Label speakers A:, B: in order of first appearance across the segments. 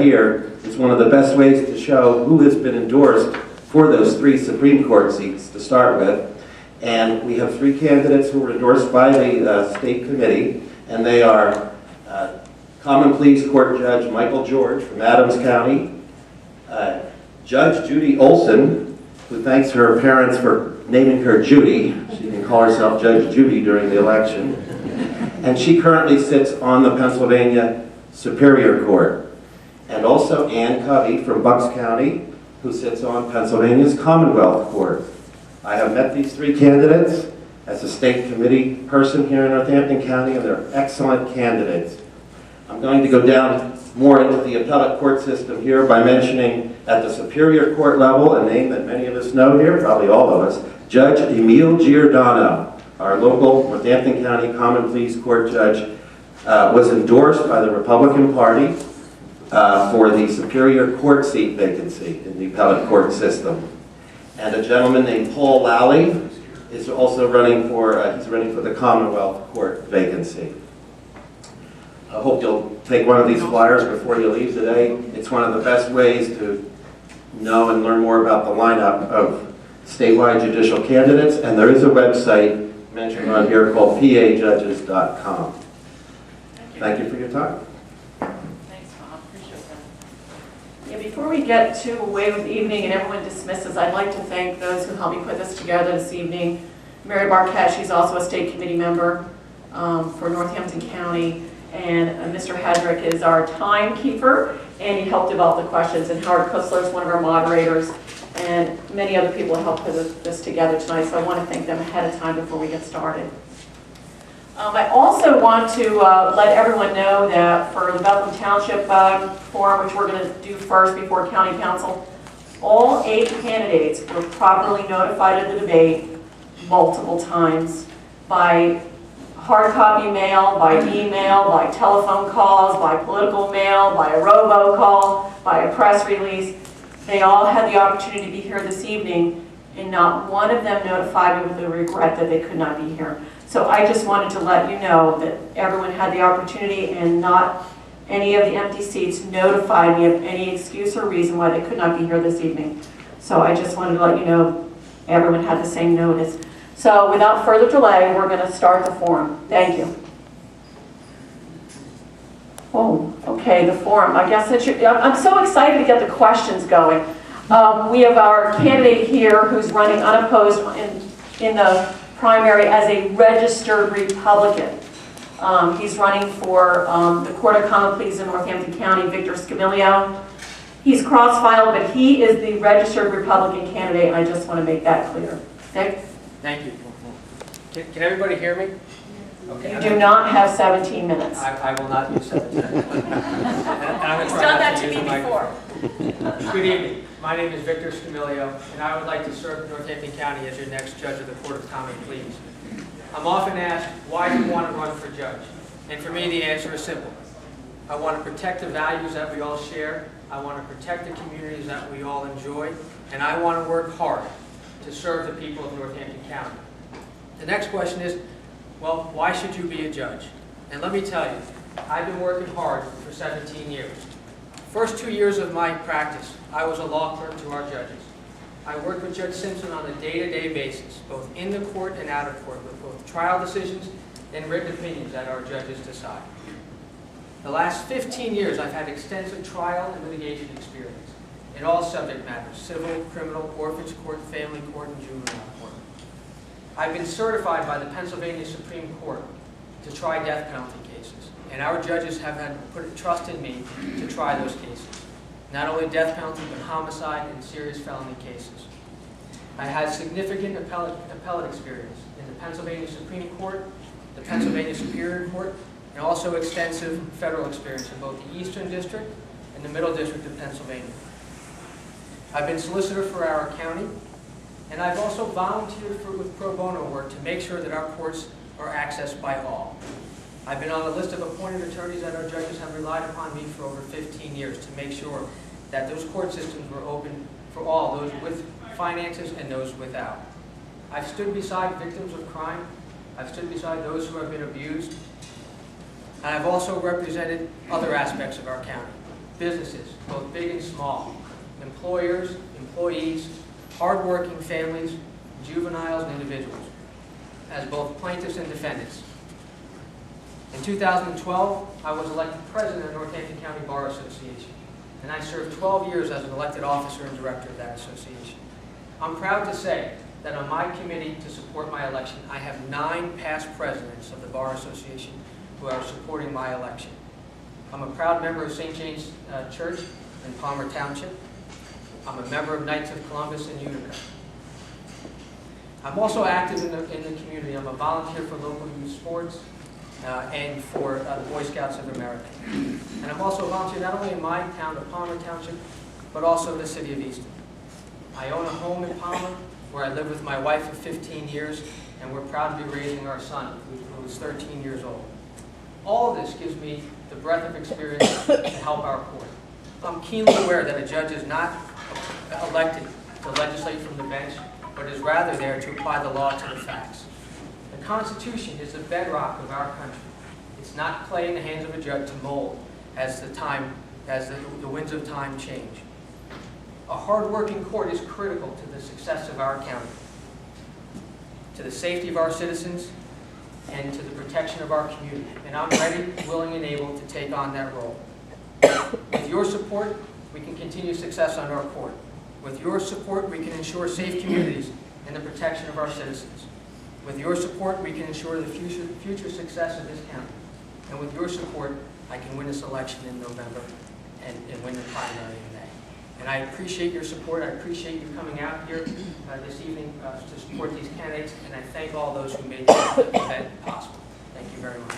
A: Here is one of the best ways to show who has been endorsed for those 3 Supreme Court seats to start with. And we have 3 candidates who were endorsed by the state committee, and they are Common Pleas Court Judge Michael George from Adams County, Judge Judy Olson, who thanks her parents for naming her Judy. She can call herself Judge Judy during the election. And she currently sits on the Pennsylvania Superior Court. And also Ann Covey from Bucks County, who sits on Pennsylvania's Commonwealth Court. I have met these 3 candidates as a state committee person here in Northampton County, and they're excellent candidates. I'm going to go down more into the appellate court system here by mentioning at the Superior Court level, a name that many of us know here, probably all of us, Judge Emil Giordano, our local Northampton County Common Pleas Court judge, was endorsed by the Republican Party for the Superior Court seat vacancy in the appellate court system. And a gentleman named Paul Lally is also running for, he's running for the Commonwealth Court vacancy. I hope you'll take one of these flyers before you leave today. It's one of the best ways to know and learn more about the lineup of statewide judicial candidates, and there is a website mentioned on here called pajudges.com. Thank you for your time.
B: Before we get to away with the evening and everyone dismisses, I'd like to thank those who helped me put this together this evening. Mary Barquette, she's also a state committee member for Northampton County, and Mr. Hedrick is our timekeeper, and he helped develop the questions, and Howard Kussler is one of our moderators, and many other people helped put this together tonight, so I want to thank them ahead of time before we get started. I also want to let everyone know that for the Bethlehem Township forum, which we're going to do first before County Council, all 8 candidates were properly notified of the debate multiple times by hard copy mail, by email, by telephone calls, by political mail, by a robocall, by a press release. They all had the opportunity to be here this evening, and not one of them notified me with the regret that they could not be here. So I just wanted to let you know that everyone had the opportunity, and not any of the empty seats notified me of any excuse or reason why they could not be here this evening. So I just wanted to let you know everyone had the same notice. So without further delay, we're going to start the forum. Thank you. Oh, okay, the forum. I guess I'm so excited to get the questions going. We have our candidate here who's running unopposed in the primary as a registered Republican. He's running for the Court of Common Pleas in Northampton County, Victor Scamilio. He's cross-filed, but he is the registered Republican candidate, and I just want to make that clear. Vic?
C: Thank you. Can everybody hear me? Okay.
B: You do not have 17 minutes.
C: I will not use 17 minutes.
B: He's done that to me before.
C: Good evening. My name is Victor Scamilio, and I would like to serve Northampton County as your next judge of the Court of Common Pleas. I'm often asked, why do you want to run for judge? And for me, the answer is simple. I want to protect the values that we all share. I want to protect the communities that we all enjoy. And I want to work hard to serve the people of Northampton County. The next question is, well, why should you be a judge? And let me tell you, I've been working hard for 17 years. First 2 years of my practice, I was a law clerk to our judges. I worked with Judge Simpson on a day-to-day basis, both in the court and out of court, with both trial decisions and written opinions that our judges decide. The last 15 years, I've had extensive trial and litigation experience in all subject matters: civil, criminal, orphans court, family court, and juvenile court. I've been certified by the Pennsylvania Supreme Court to try death penalty cases, and our judges have had put trust in me to try those cases. Not only death penalty, but homicide and serious felony cases. I had significant appellate experience in the Pennsylvania Supreme Court, the Pennsylvania Superior Court, and also extensive federal experience in both the Eastern District and the Middle District of Pennsylvania. I've been solicitor for our county, and I've also volunteered with pro bono work to make sure that our courts are accessed by all. I've been on the list of appointed attorneys that our judges have relied upon me for over 15 years to make sure that those court systems were open for all, those with finances and those without. I've stood beside victims of crime. I've stood beside those who have been abused. And I've also represented other aspects of our county. businesses, both big and small, employers, employees, hardworking families, juveniles, and individuals, as both plaintiffs and defendants. In 2012, I was elected president of Northampton County Bar Association, and I served 12 years as an elected officer and director of that association. I'm proud to say that on my committee to support my election, I have 9 past presidents of the Bar Association who are supporting my election. I'm a proud member of St. James Church in Palmer Township. I'm a member of Knights of Columbus in Utica. I'm also active in the community. I'm a volunteer for local youth sports and for the Boy Scouts of America. And I'm also a volunteer not only in my town of Palmer Township, but also in the city of Easton. I own a home in Palmer where I live with my wife of 15 years, and we're proud to be raising our son, who is 13 years old. All of this gives me the breadth of experience to help our court. I'm keenly aware that a judge is not elected to legislate from the bench, but is rather there to apply the law to the facts. The Constitution is the bedrock of our country. It's not clay in the hands of a judge to mold as the winds of time change. A hard-working court is critical to the success of our county, to the safety of our citizens, and to the protection of our community. And I'm ready, willing, and able to take on that role. With your support, we can continue success on our court. With your support, we can ensure safe communities and the protection of our citizens. With your support, we can ensure the future success of this county. And with your support, I can win this election in November and win the primary in May. And I appreciate your support. I appreciate you coming out here this evening to support these candidates, and I thank all those who made this event possible. Thank you very much.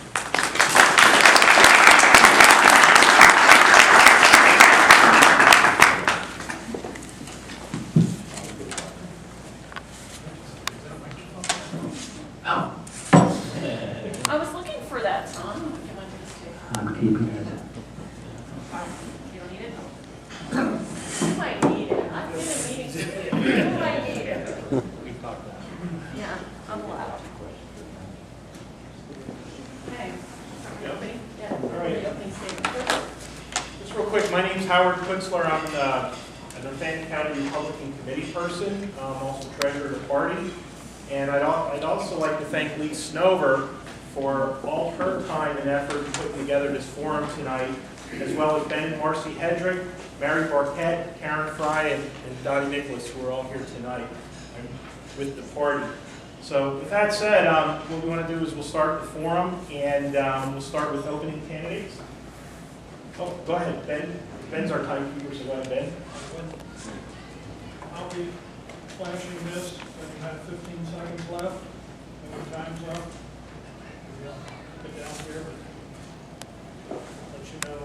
B: I was looking for that song.
D: I'm keeping it.
B: You don't need it? You might need it. I've been in meetings with you. You might need it. Yeah, I'm allowed. Okay. Yeah.
E: All right.
B: The opening statement.
E: Just real quick, my name's Howard Kutzler. I'm a Northampton County Republican Committee person. I'm also treasurer of the party. And I'd also like to thank Lee Snover for all her time and effort in putting together this forum tonight, as well as Ben and Marcy Hedrick, Mary Barquette, Karen Fry, and Dottie Nicholas, who are all here tonight with the party. So with that said, what we want to do is we'll start the forum, and we'll start with opening candidates. Oh, go ahead, Ben. Ben's our timekeeper, so go ahead, Ben.
F: I'll be flashing this, we have 15 seconds left, and time's up. Put down here, but let you know.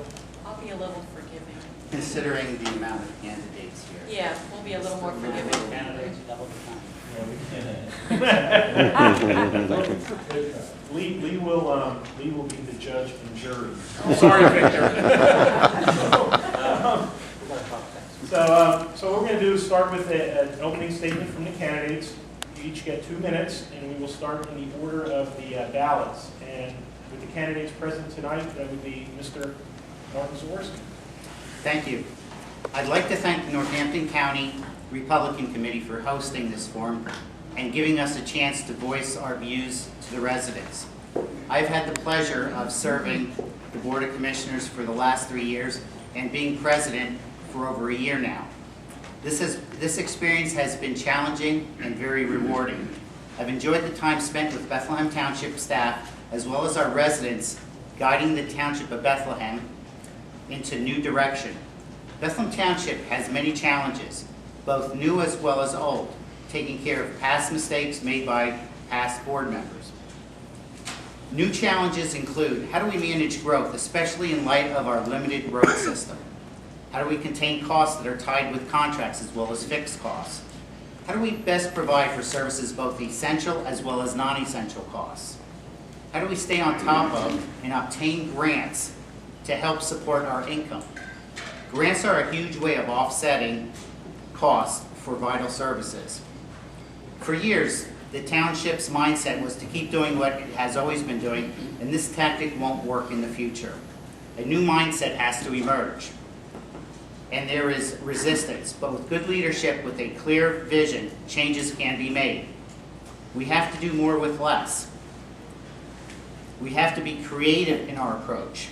B: I'll be a little forgiving.
D: Considering the amount of candidates here.
B: Yeah, we'll be a little more forgiving.
D: Candidates double the time.
E: Lee will be the judge and jury. Sorry, Victor. So what we're going to do is start with an opening statement from the candidates. You each get 2 minutes, and we will start in the order of the ballots. And with the candidates present tonight, that would be Mr. Martin Zaworski.
D: Thank you. I'd like to thank the Northampton County Republican Committee for hosting this forum and giving us a chance to voice our views to the residents. I've had the pleasure of serving the Board of Commissioners for the last 3 years and being president for over a year now. This experience has been challenging and very rewarding. I've enjoyed the time spent with Bethlehem Township staff as well as our residents guiding the Township of Bethlehem into new direction. Bethlehem Township has many challenges, both new as well as old, taking care of past mistakes made by past board members. New challenges include, how do we manage growth, especially in light of our limited road system? How do we contain costs that are tied with contracts as well as fixed costs? How do we best provide for services both essential as well as non-essential costs? How do we stay on top of and obtain grants to help support our income? Grants are a huge way of offsetting costs for vital services. For years, the township's mindset was to keep doing what it has always been doing, and this tactic won't work in the future. A new mindset has to emerge. and there is resistance, but with good leadership, with a clear vision, changes can be made. We have to do more with less. We have to be creative in our approach.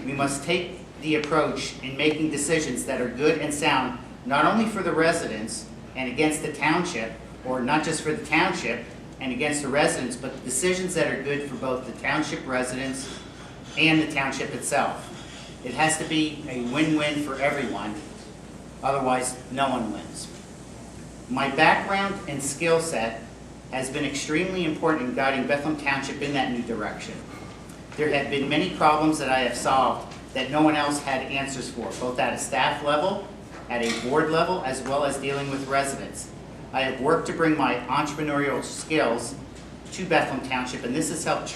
D: We must take the approach in making decisions that are good and sound, not only for the residents and against the township, or not just for the township and against the residents, but decisions that are good for both the township residents and the township itself. It has to be a win-win for everyone, otherwise no one wins. My background and skill set has been extremely important in guiding Bethlehem Township in that new direction. There have been many problems that I have solved that no one else had answers for, both at a staff level, at a board level, as well as dealing with residents. I have worked to bring my entrepreneurial skills to Bethlehem Township, and this has helped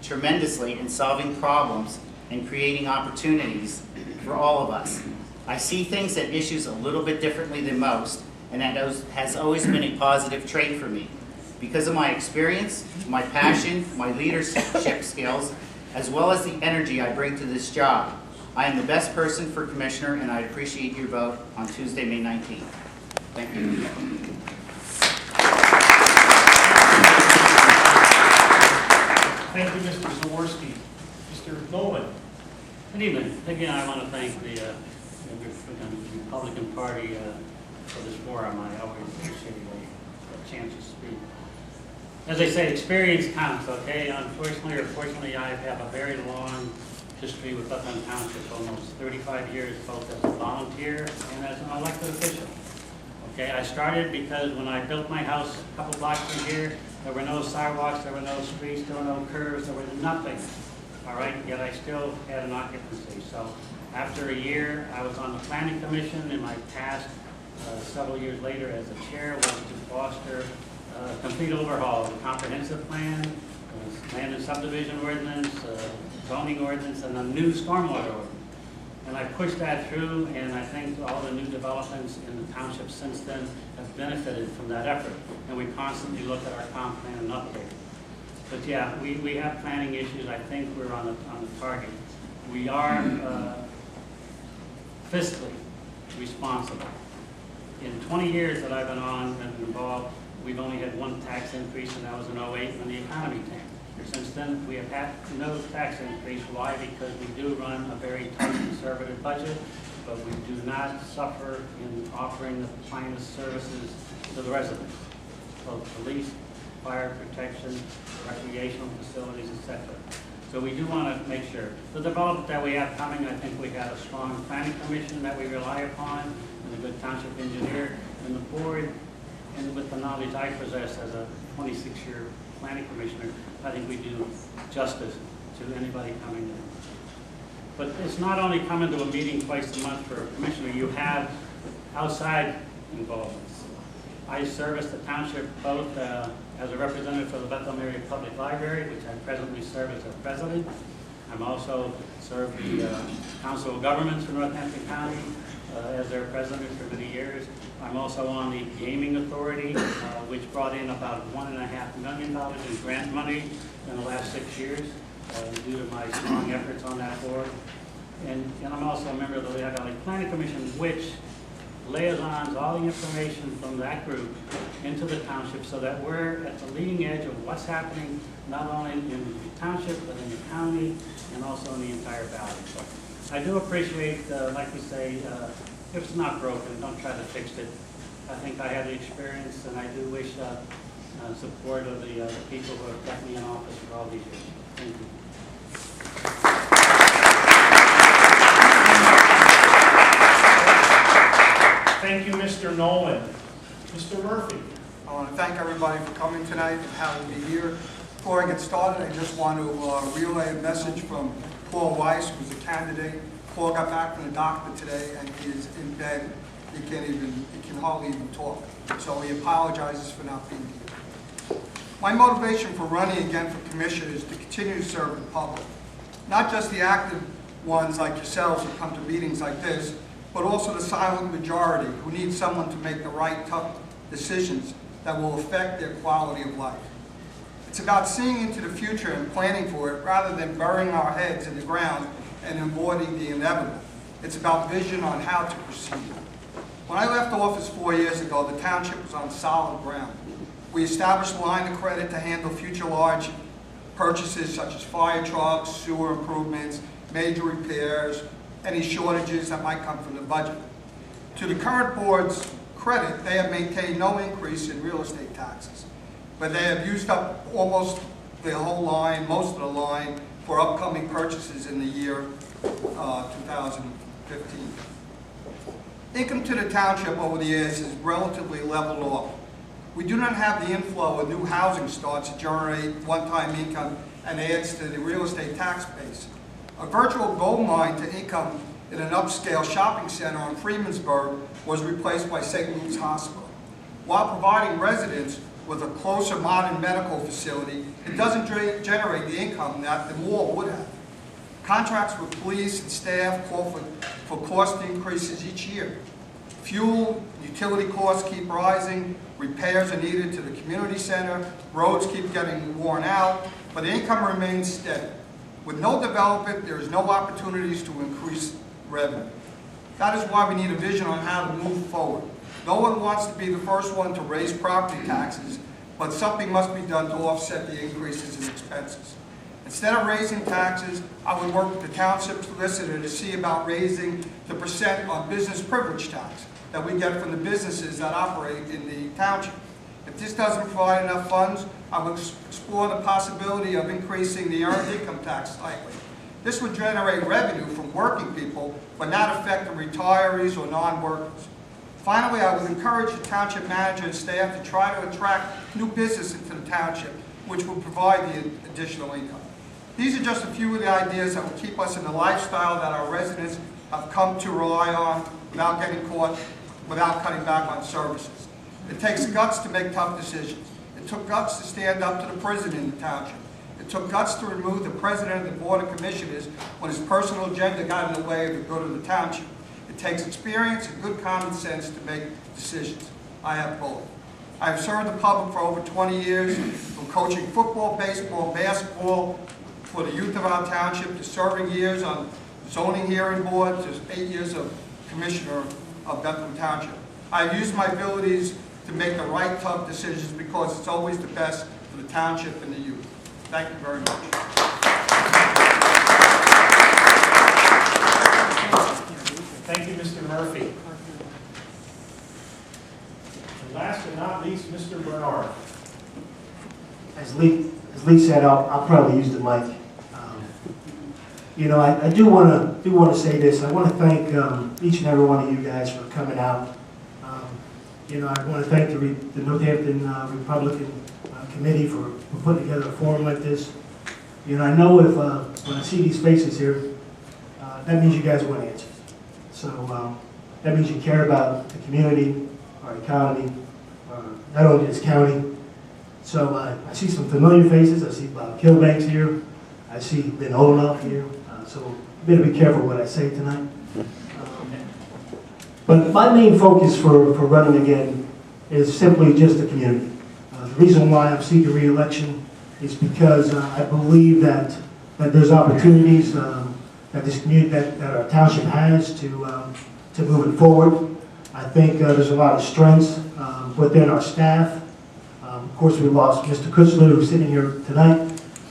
D: tremendously in solving problems and creating opportunities for all of us. I see things and issues a little bit differently than most, and that has always been a positive trait for me. Because of my experience, my passion, my leadership skills, as well as the energy I bring to this job, I am the best person for Commissioner, and I appreciate your vote on Tuesday, May 19th. Thank you.
E: Thank you, Mr. Zaworski. Mr. Nolan.
G: Good evening. Again, I want to thank the Republican Party for this forum. I always appreciate a chance to speak. As they say, experience counts, okay? Unfortunately or fortunately, I have a very long history with Bethlehem Township, almost 35 years, both as a volunteer and as an elected official. Okay, I started because when I built my house a couple blocks from here, there were no sidewalks, there were no streets, there were no curves, there was nothing. All right, yet I still had an occupancy. So after a year, I was on the planning commission, and my task several years later as the chair was to foster a complete overhaul of the comprehensive plan, land and subdivision ordinance, zoning ordinance, and a new stormwater ordinance. And I pushed that through, and I think all the new developments in the township since then have benefited from that effort. And we constantly look at our comp plan and update. But yeah, we have planning issues. I think we're on the target. We are fiscally responsible. In 20 years that I've been on and involved, we've only had one tax increase, and that was in 08 when the economy tanked. Since then, we have had no tax increase. Why? Because we do run a very tight conservative budget, but we do not suffer in offering the finest services to the residents, both police, fire protection, recreational facilities, etc. So we do want to make sure. The development that we have coming, I think we have a strong planning commission that we rely upon, and a good township engineer, and the board, and with the knowledge I possess as a 26-year planning commissioner, I think we do justice to anybody coming in. But it's not only coming to a meeting twice a month for a commissioner, you have outside involvements. I service the township both as a representative for the Bethlehem Area Public Library, which I presently serve as a president. I'm also served the Council of Governments for Northampton County as their president for many years. I'm also on the Gaming Authority, which brought in about $1.5 million in grant money in the last 6 years due to my strong efforts on that board. And I'm also a member of the Lehigh Valley Planning Commission, which liaisons all the information from that group into the township so that we're at the leading edge of what's happening not only in the township, but in the county and also in the entire valley. So I do appreciate, like we say, if it's not broken, don't try to fix it. I think I have the experience, and I do wish support of the people who have kept me in office for all these years. Thank you.
E: Thank you, Mr. Nolan. Mr. Murphy.
H: I want to thank everybody for coming tonight and having me here. Before I get started, I just want to relay a message from Paul Weiss, who's a candidate. Paul got back from the doctor today, and he is in bed. He can hardly even talk. So he apologizes for not being here. My motivation for running again for commissioner is to continue to serve the public. Not just the active ones like yourselves who come to meetings like this, but also the silent majority who need someone to make the right, tough decisions that will affect their quality of life. It's about seeing into the future and planning for it rather than burying our heads in the ground and avoiding the inevitable. It's about vision on how to proceed. When I left office 4 years ago, the township was on solid ground. We established a line of credit to handle future large purchases such as fire trucks, sewer improvements, major repairs, any shortages that might come from the budget. To the current board's credit, they have maintained no increase in real estate taxes, but they have used up almost the whole line, most of the line, for upcoming purchases in the year 2015. Income to the township over the years has relatively leveled off. We do not have the inflow of new housing starts to generate one-time income and adds to the real estate tax base. A virtual gold mine to income in an upscale shopping center on Freemansburg was replaced by St. Luke's Hospital. While providing residents with a closer modern medical facility, it doesn't generate the income that the mall would have. Contracts with police and staff call for cost increases each year. Fuel, utility costs keep rising, repairs are needed to the community center, roads keep getting worn out, but the income remains steady. With no development, there is no opportunities to increase revenue. That is why we need a vision on how to move forward. No one wants to be the first one to raise property taxes, but something must be done to offset the increases in expenses. Instead of raising taxes, I would work with the township solicitor to see about raising the % on business privilege tax that we get from the businesses that operate in the township. If this doesn't provide enough funds, I would explore the possibility of increasing the earned income tax slightly. This would generate revenue from working people, but not affect the retirees or non-workers. Finally, I would encourage the township manager and staff to try to attract new business into the township, which will provide the additional income. These are just a few of the ideas that will keep us in the lifestyle that our residents have come to rely on without getting caught, without cutting back on services. It takes guts to make tough decisions. It took guts to stand up to the president in the township. It took guts to remove the president of the Board of Commissioners when his personal agenda got in the way of the good of the township. It takes experience and good common sense to make decisions. I have both. I have served the public for over 20 years, from coaching football, baseball, basketball for the youth of our township, to serving years on zoning hearing board, to 8 years of commissioner of Bethlehem Township. I have used my abilities to make the right tough decisions because it's always the best for the township and the youth. Thank you very much.
E: Thank you, Mr. Murphy. And last but not least, Mr. Bernard.
I: As Lee said, I'll probably use the mic. I do want to say this. I want to thank each and every one of you guys for coming out. I want to thank the Northampton Republican Committee for putting together a forum like this. I know if when I see these faces here, that means you guys want answers. So that means you care about the community, our economy, not only this county. So I see some familiar faces. I see Bob Kilbanks here. I see Ben Olenoff here. So I better be careful what I say tonight. But my main focus for running again is simply just the community. The reason why I'm seeking re-election is because I believe that there's opportunities that this community, that our township has to move it forward. I think there's a lot of strengths within our staff. Of course, we lost Mr. Kutzler, who's sitting here tonight.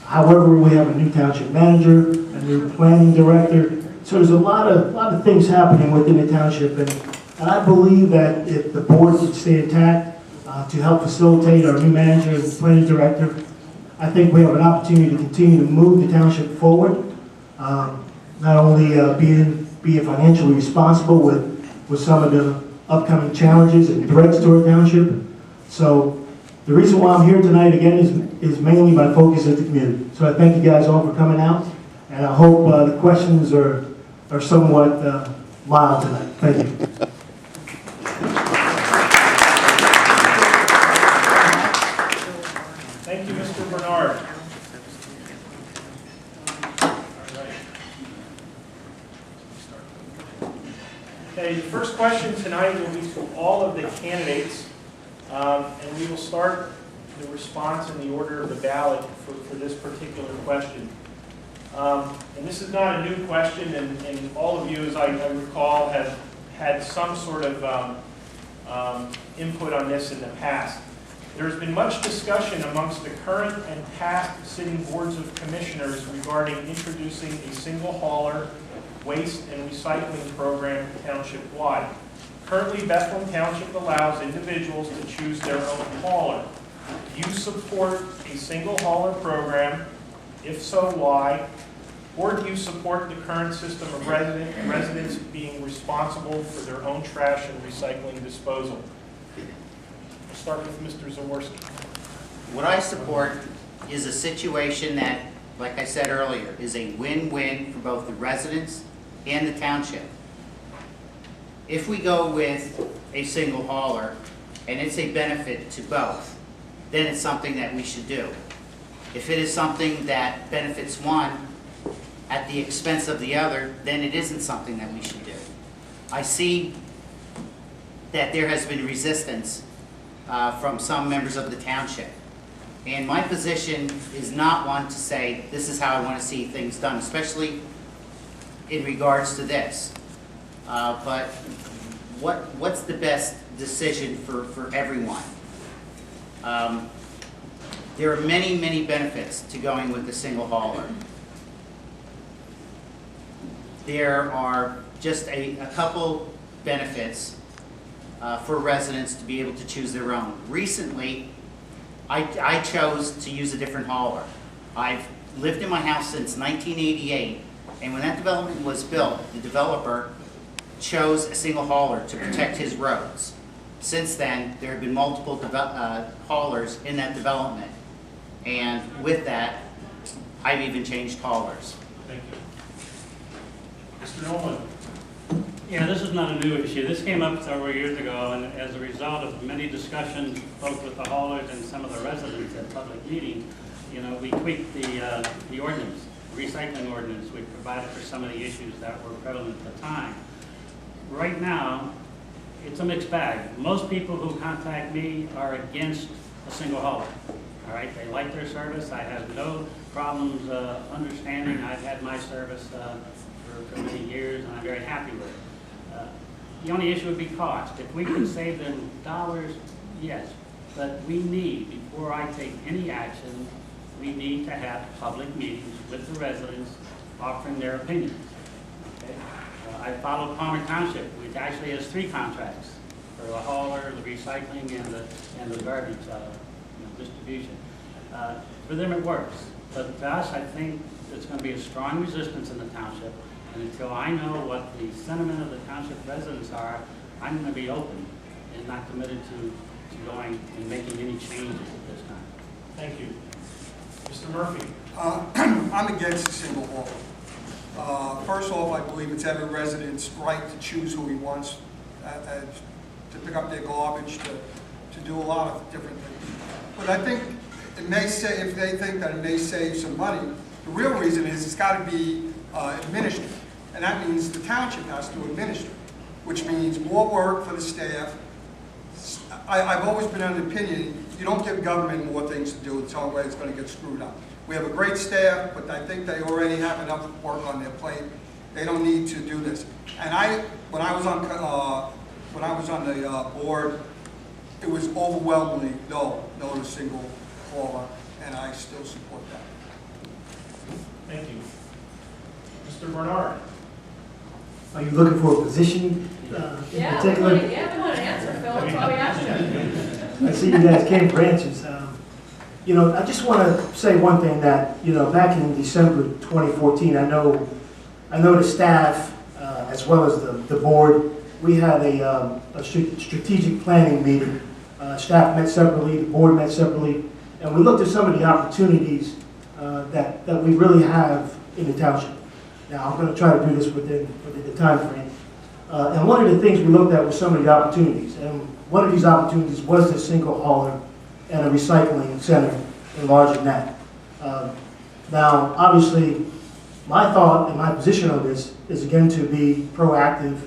I: However, we have a new township manager, a new planning director. So there's a lot of things happening within the township, and I believe that if the board could stay intact to help facilitate our new manager and planning director, I think we have an opportunity to continue to move the township forward. Not only being financially responsible with some of the upcoming challenges and threats to our township. So the reason why I'm here tonight again is mainly my focus at the community. So I thank you guys all for coming out, and I hope the questions are somewhat mild tonight. Thank you.
E: Thank you, Mr. Bernard. Okay, the first question tonight will be to all of the candidates, and we will start the response in the order of the ballot for this particular question. And this is not a new question, and all of you, as I recall, have had some sort of input on this in the past. There's been much discussion amongst the current and past sitting boards of commissioners regarding introducing a single hauler waste and recycling program township-wide. Currently, Bethlehem Township allows individuals to choose their own hauler. Do you support a single hauler program? If so, why? Or do you support the current system of residents being responsible for their own trash and recycling disposal? We'll start with Mr. Zaworski.
D: What I support is a situation that, like I said earlier, is a win-win for both the residents and the township. If we go with a single hauler and it's a benefit to both, then it's something that we should do. If it is something that benefits one at the expense of the other, then it isn't something that we should do. I see that there has been resistance from some members of the township. And my position is not one to say, this is how I want to see things done, especially in regards to this. But what's the best decision for everyone? There are many, many benefits to going with the single hauler. There are just a couple benefits for residents to be able to choose their own. Recently, I chose to use a different hauler. I've lived in my house since 1988, and when that development was built, the developer chose a single hauler to protect his roads. Since then, there have been multiple haulers in that development, and with that, I've even changed haulers.
E: Thank you. Mr. Nolan.
G: Yeah, this is not a new issue. This came up several years ago, and as a result of many discussions, both with the haulers and some of the residents at public meetings, you know, we tweaked the ordinance, recycling ordinance. We provided for some of the issues that were prevalent at the time. Right now, it's a mixed bag. Most people who contact me are against a single hauler. All right, they like their service. I have no problems understanding. I've had my service for many years, and I'm very happy with it. The only issue would be cost. If we can save them dollars, yes. But we need, before I take any action, we need to have public meetings with the residents offering their opinions. Okay? I follow Palmer Township, which actually has 3 contracts for the hauler, the recycling, and the garbage distribution. For them it works. But to us, I think there's going to be a strong resistance in the township. And until I know what the sentiment of the township residents are, I'm going to be open and not committed to going and making any changes at this time.
E: Thank you. Mr. Murphy.
H: I'm against a single hauler. First off, I believe it's every resident's right to choose who he wants to pick up their garbage, to do a lot of different things. But I think it may say, if they think that it may save some money, the real reason is it's got to be administered. And that means the township has to administer, which means more work for the staff. I've always been of the opinion, you don't give government more things to do, it's the only way it's going to get screwed up. We have a great staff, but I think they already have enough work on their plate. They don't need to do this. And when I was on the board, it was overwhelmingly no to single hauler, and I still support that.
E: Thank you. Mr. Bernard.
I: Are you looking for a position in particular?
B: We want an answer, Phil. That's why we asked you.
I: I see you guys came for answers. You know, I just want to say one thing that, you know, back in December 2014, I know the staff, as well as the board, we had a strategic planning meeting. Staff met separately, the board met separately, and we looked at some of the opportunities that we really have in the township. Now, I'm going to try to do this within the time frame. And one of the things we looked at was some of the opportunities. And one of these opportunities was this single hauler and a recycling center enlarging that. Now, obviously, my thought and my position on this is, again, to be proactive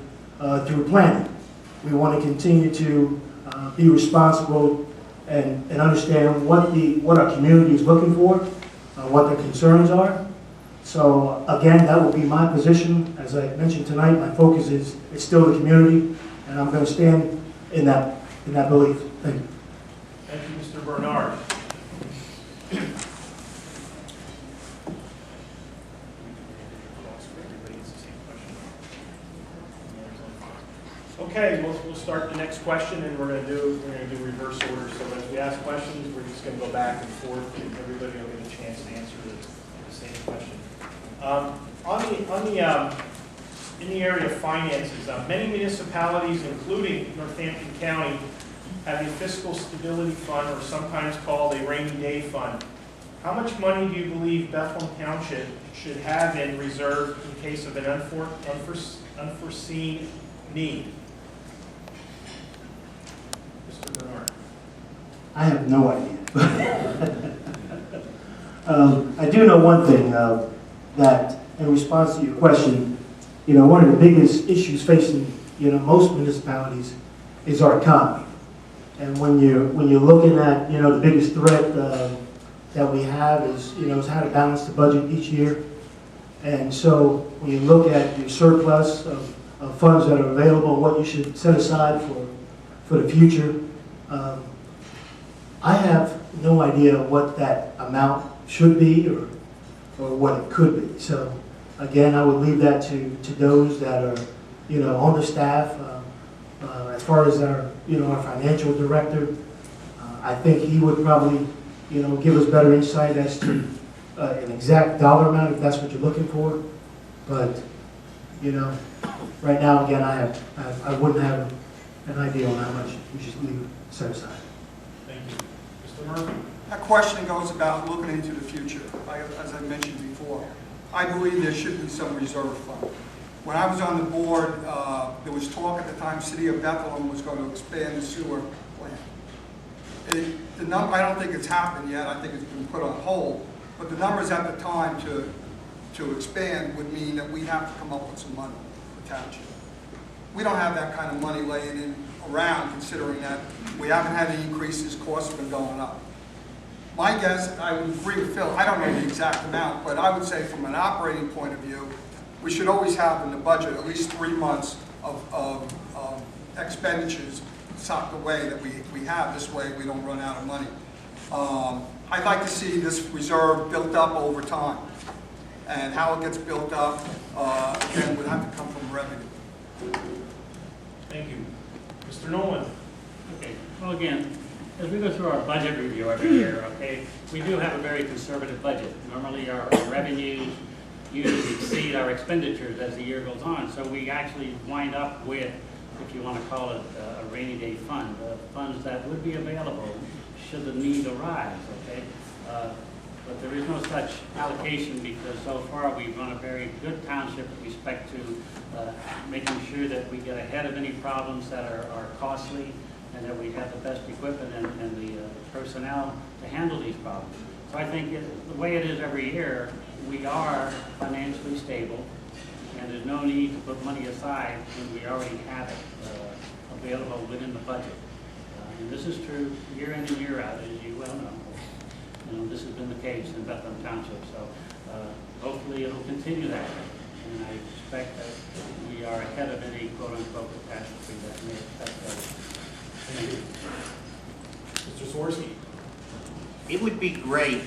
I: through planning. We want to continue to be responsible and understand what our community is looking for, what their concerns are. So again, that will be my position. As I mentioned tonight, my focus is still the community, and I'm going to stand in that belief. Thank you.
E: Thank you, Mr. Bernard. Okay, we'll start the next question, and we're going to do reverse order. So as we ask questions, we're just going to go back and forth, and everybody will get a chance to answer the same question. In the area of finances, many municipalities, including Northampton County, have a fiscal stability fund, or sometimes called a rainy day fund. How much money do you believe Bethlehem Township should have in reserve in case of an unforeseen need? Mr. Bernard.
I: I have no idea. I do know one thing, that in response to your question, one of the biggest issues facing, most municipalities is our economy. And when you're looking at, the biggest threat that we have is how to balance the budget each year. And so when you look at your surplus of funds that are available, what you should set aside for the future, I have no idea what that amount should be or what it could be. So again, I would leave that to those that are, on the staff. As far as our financial director, I think he would probably, give us better insight as to an exact dollar amount if that's what you're looking for. But, right now, again, I wouldn't have an idea on how much we should leave set aside.
E: Thank you. Mr. Murphy.
H: That question goes about looking into the future. As I mentioned before, I believe there should be some reserve fund. When I was on the board, there was talk at the time City of Bethlehem was going to expand the sewer plant. I don't think it's happened yet. I think it's been put on hold. But the numbers at the time to expand would mean that we'd have to come up with some money for Township. We don't have that kind of money laying in around, considering that we haven't had any increases, costs have been going up. My guess, I would agree with Phil, I don't know the exact amount, but I would say from an operating point of view, we should always have in the budget at least 3 months of expenditures socked away that we have. This way we don't run out of money. I'd like to see this reserve built up over time. And how it gets built up, again, would have to come from revenue.
E: Thank you. Mr. Nolan.
G: Okay, well again, as we go through our budget review every year, okay, we do have a very conservative budget. Normally our revenues usually exceed our expenditures as the year goes on, so we actually wind up with, if you want to call it a rainy day fund, funds that would be available should the need arise, okay? But there is no such allocation because so far we've run a very good township with respect to making sure that we get ahead of any problems that are costly and that we have the best equipment and the personnel to handle these problems. So I think the way it is every year, we are financially stable and there's no need to put money aside when we already have it available within the budget. And this is true year in and year out, as you well know. This has been the case in Bethlehem Township, so hopefully it'll continue that way. And I expect that we are ahead of any quote-unquote catastrophe that may affect us.
E: Thank you. Mr. Swirsky.
D: It would be great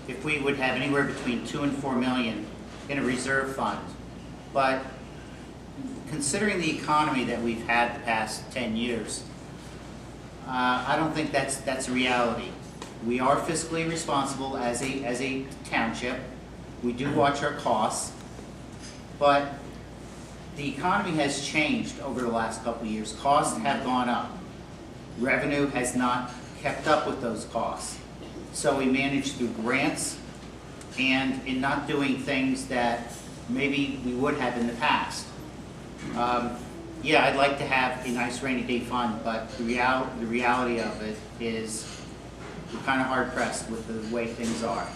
D: if we would have anywhere between $2 and $4 million in a reserve fund. But considering the economy that we've had the past 10 years, I don't think that's a reality. We are fiscally responsible as a township. We do watch our costs, but the economy has changed over the last couple of years. Costs have gone up. Revenue has not kept up with those costs. So we manage through grants and in not doing things that maybe we would have in the past. Yeah, I'd like to have a nice rainy day fund, but the reality of it is we're kind of hard pressed with the way things are.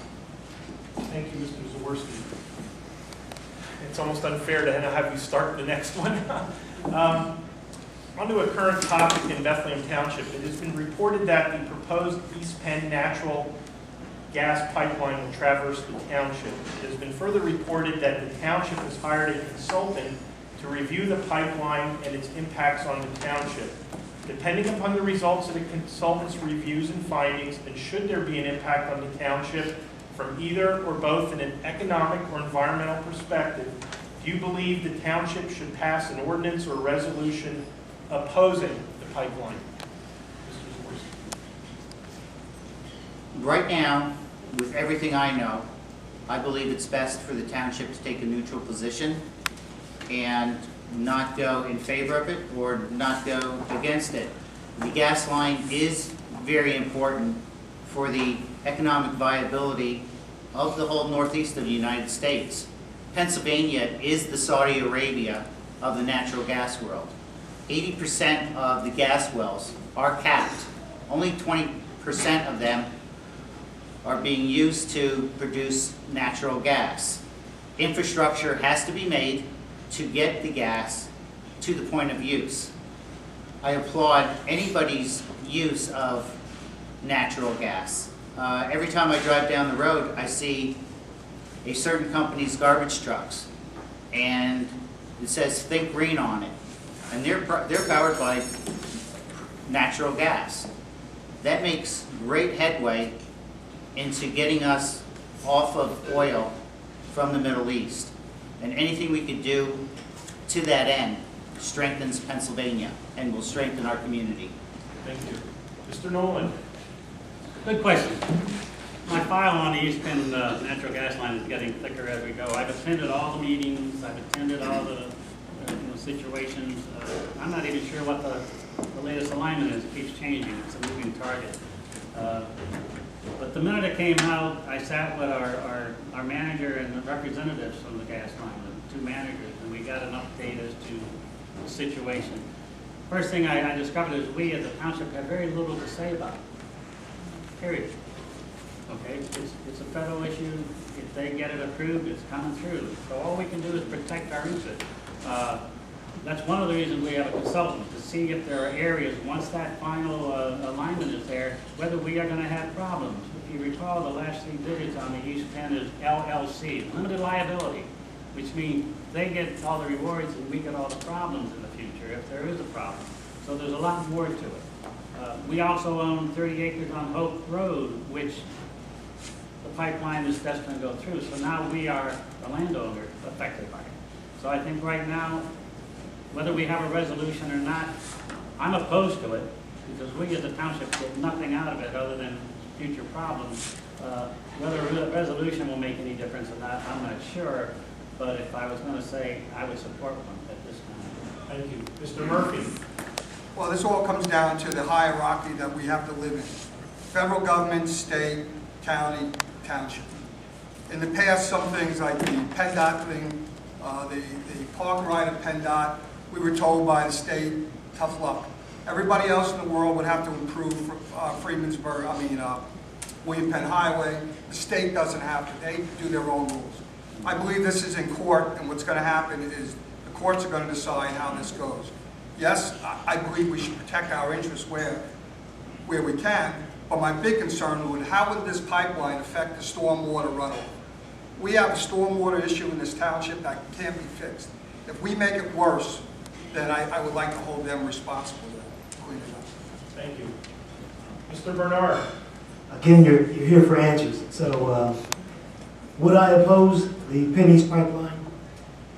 E: Thank you, Mr. Zaworski. It's almost unfair to have you start the next one. On to a current topic in Bethlehem Township. It has been reported that the proposed East Penn Natural gas pipeline will traverse the township. It has been further reported that the township has hired a consultant to review the pipeline and its impacts on the township. Depending upon the results of the consultant's reviews and findings, and should there be an impact on the township from either or both in an economic or environmental perspective, do you believe the township should pass an ordinance or resolution opposing the pipeline? Mr. Zaworski.
D: Right now, with everything I know, I believe it's best for the township to take a neutral position and not go in favor of it or not go against it. The gas line is very important for the economic viability of the whole northeast of the United States. Pennsylvania is the Saudi Arabia of the natural gas world. 80% of the gas wells are capped. Only 20% of them are being used to produce natural gas. Infrastructure has to be made to get the gas to the point of use. I applaud anybody's use of natural gas. Every time I drive down the road, I see a certain company's garbage trucks, and it says Think Green on it, and they're powered by natural gas. That makes great headway into getting us off of oil from the Middle East. And anything we could do to that end strengthens Pennsylvania and will strengthen our community.
E: Thank you. Mr. Nolan.
G: Good question. My file on the East Penn natural gas line is getting thicker as we go. I've attended all the meetings. I've attended all the situations. I'm not even sure what the latest alignment is. It keeps changing. It's a moving target. But the minute it came out, I sat with our manager and the representatives from the gas line, the two managers, and we got an update as to the situation. First thing I discovered is we as a township have very little to say about it. Period. Okay, it's a federal issue. If they get it approved, it's coming through. So all we can do is protect our interests. That's one of the reasons we have a consultant, to see if there are areas, once that final alignment is there, whether we are going to have problems. If you recall, the last three digits on the East Penn is LLC, limited liability, which means they get all the rewards and we get all the problems in the future if there is a problem. So there's a lot more to it. We also own 30 acres on Hope Road, which the pipeline is destined to go through. So now we are the landowner affected by it. So I think right now, whether we have a resolution or not, I'm opposed to it because we as a township get nothing out of it other than future problems. Whether a resolution will make any difference or not, I'm not sure. But if I was going to say, I would support one at this time.
E: Thank you. Mr. Murphy.
H: Well, this all comes down to the hierarchy that we have to live in. Federal government, state, county, township. In the past, some things like the PennDOT thing, the park ride at PennDOT, we were told by the state, tough luck. Everybody else in the world would have to improve William Penn Highway. The state doesn't have to. They do their own rules. I believe this is in court, and what's going to happen is the courts are going to decide how this goes. Yes, I believe we should protect our interests where we can, but my big concern would, how would this pipeline affect the stormwater runoff? We have a stormwater issue in this township that can't be fixed. If we make it worse, then I would like to hold them responsible to clean it up.
E: Thank you. Mr. Bernard.
I: Again, you're here for answers. So would I oppose the Penn East pipeline,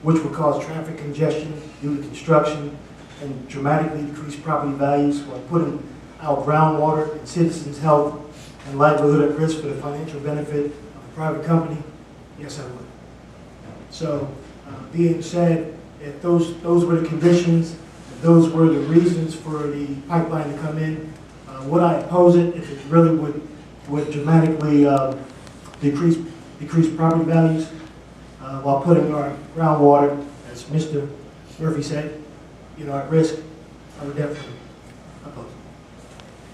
I: which would cause traffic congestion due to construction and dramatically decrease property values while putting our groundwater and citizens' health and livelihood at risk for the financial benefit of a private company? Yes, I would. So, being said, if those were the conditions, if those were the reasons for the pipeline to come in, would I oppose it if it really would dramatically decrease property values while putting our groundwater, as Mr. Murphy said, at risk? I would definitely oppose it.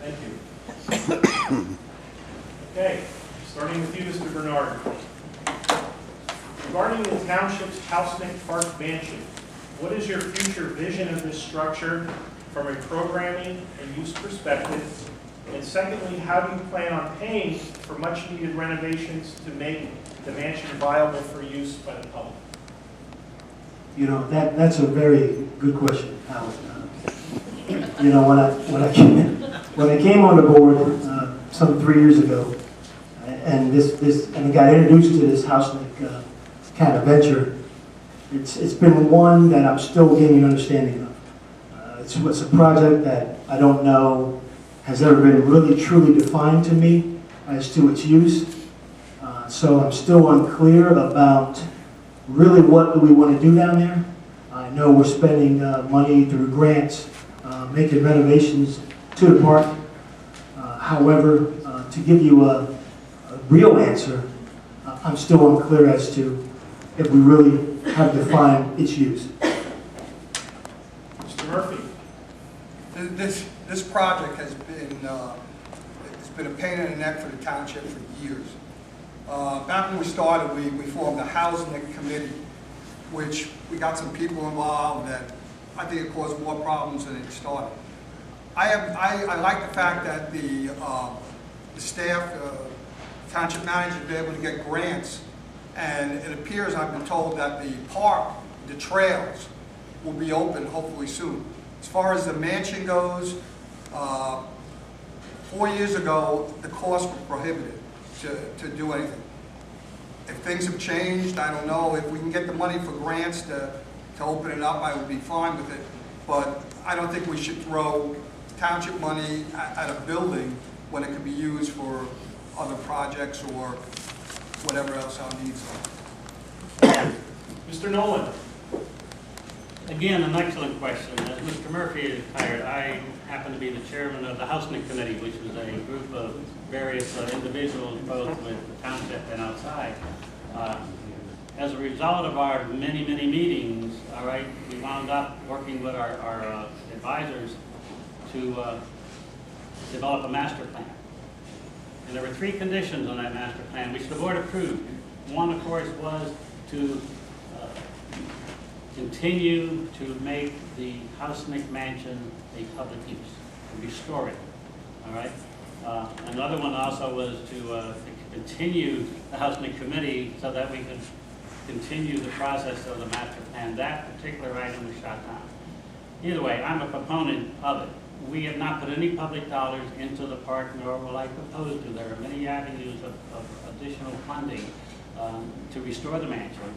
E: Thank you. Okay, starting with you, Mr. Bernard. Regarding the township's Housenick Park Mansion, what is your future vision of this structure from a programming and use perspective, And secondly, how do you plan on paying for much-needed renovations to make the mansion viable for use by the public?
I: You know, that's a very good question, Howard. You know, when I came on the board some 3 years ago, and I got introduced to this Housenic kind of venture, it's been one that I'm still gaining understanding of. It's a project that I don't know has ever been really truly defined to me as to its use. So I'm still unclear about really what do we want to do down there. I know we're spending money through grants, making renovations to the park. However, to give you a real answer, I'm still unclear as to if we really have defined its use.
E: Mr. Murphy?
H: This project has been, it's been a pain in the neck for the township for years. Back when we started, we formed a housing committee, which we got some people involved that I think it caused more problems than it started. I like the fact that the staff, township manager, be able to get grants, and it appears, I've been told, that the park, the trails, will be open hopefully soon. As far as the mansion goes, 4 years ago, the cost was prohibitive to do anything. If things have changed, I don't know. If we can get the money for grants to open it up, I would be fine with it. But I don't think we should throw township money at a building when it could be used for other projects or whatever else our needs are.
E: Mr. Nolan?
G: Again, an excellent question. As Mr. Murphy is retired, I happen to be the chairman of the Housing Committee, which was a group of various individuals, both with the township and outside. As a result of our many, many meetings, all right, we wound up working with our advisors to develop a master plan. And there were 3 conditions on that master plan, which the board approved. One, of course, was to continue to make the Housenic Mansion a public use, to restore it, all right? Another one also was to continue the Housenic Committee so that we could continue the process of the master plan. That particular item was shot down. Either way, I'm a proponent of it. We have not put any public dollars into the park, nor will I propose to. There are many avenues of additional funding to restore the mansion.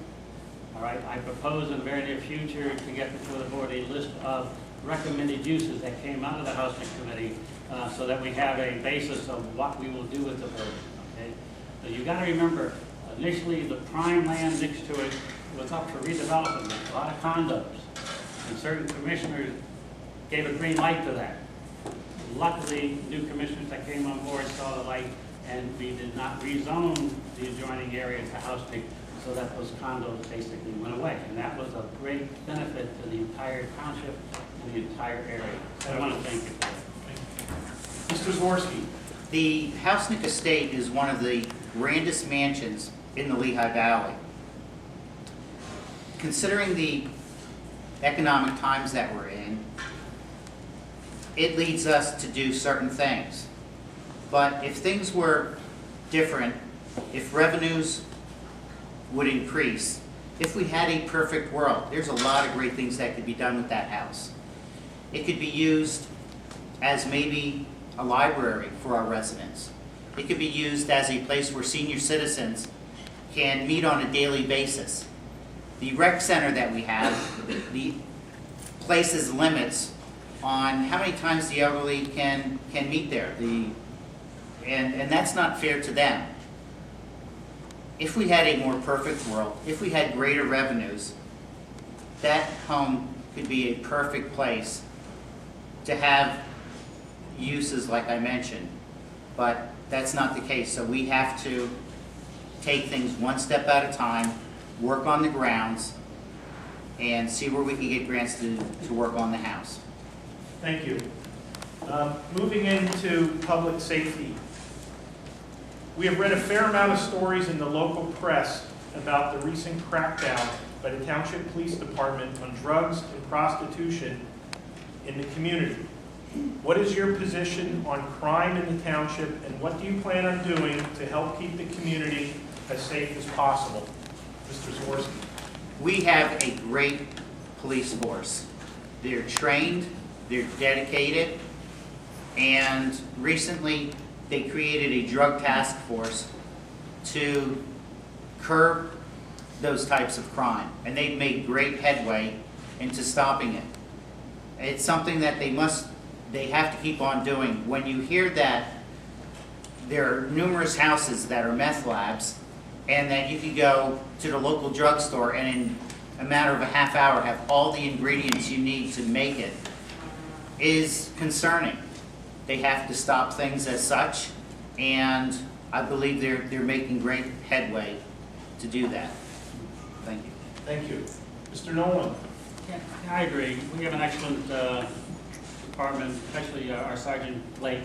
G: All right, I propose in the very near future to get before the board a list of recommended uses that came out of the Housing Committee so that we have a basis of what we will do with the building. Okay, so you got to remember, initially the prime land next to it was up for redevelopment, a lot of condos, and certain commissioners gave a green light to that. Luckily, new commissioners that came on board saw the light, and we did not rezone the adjoining area to housing, so that those condos basically went away. And that was a great benefit to the entire township and the entire area. So I want to thank you for that.
E: Mr. Zworsky?
D: The Housenic Estate is one of the grandest mansions in the Lehigh Valley. Considering the economic times that we're in, it leads us to do certain things. But if things were different, if revenues would increase, if we had a perfect world, there's a lot of great things that could be done with that house. It could be used as maybe a library for our residents. It could be used as a place where senior citizens can meet on a daily basis. The rec center that we have, the places limits on how many times the elderly can meet there. And that's not fair to them. If we had a more perfect world, if we had greater revenues, that home could be a perfect place to have uses like I mentioned. But that's not the case. So we have to take things one step at a time, work on the grounds, and see where we can get grants to work on the house.
E: Thank you. Moving into public safety. We have read a fair amount of stories in the local press about the recent crackdown by the Township Police Department on drugs and prostitution in the community. What is your position on crime in the township, and what do you plan on doing to help keep the community as safe as possible? Mr. Zaworski.
D: We have a great police force. They're trained, they're dedicated, and recently they created a drug task force to curb those types of crime, and they've made great headway into stopping it. It's something that they have to keep on doing. When you hear that there are numerous houses that are meth labs, and that you could go to the local drugstore and in a matter of a half hour have all the ingredients you need to make it, is concerning. They have to stop things as such, and I believe they're making great headway to do that. Thank you.
E: Thank you. Mr. Nolan.
G: Yeah, I agree. We have an excellent department, especially our Sergeant Blake,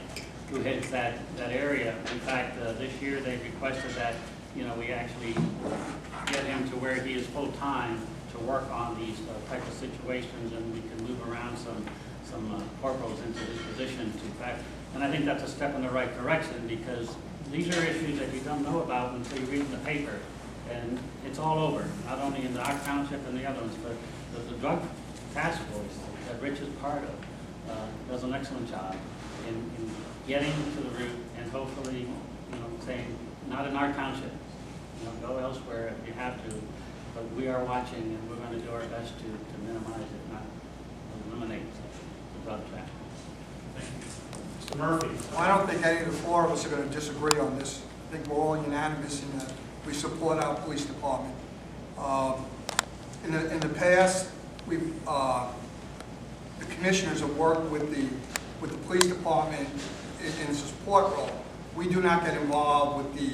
G: who heads that area. In fact, this year they requested that we actually get him to where he is full-time to work on these type of situations, and we can move around some corporals into this position. In fact, and I think that's a step in the right direction, because these are issues that you don't know about until you read in the paper, and it's all over, not only in our township and the other ones, but the drug task force that Rich is part of does an excellent job in getting to the root, and hopefully, saying, not in our township, go elsewhere if you have to, but we are watching, and we're going to do our best to minimize it, not eliminate the drug traffic.
E: Thank you. Mr. Murphy.
H: Well, I don't think any of the four of us are going to disagree on this. I think we're all unanimous in that we support our police department. In the past, the commissioners have worked with the police department in a support role. We do not get involved with the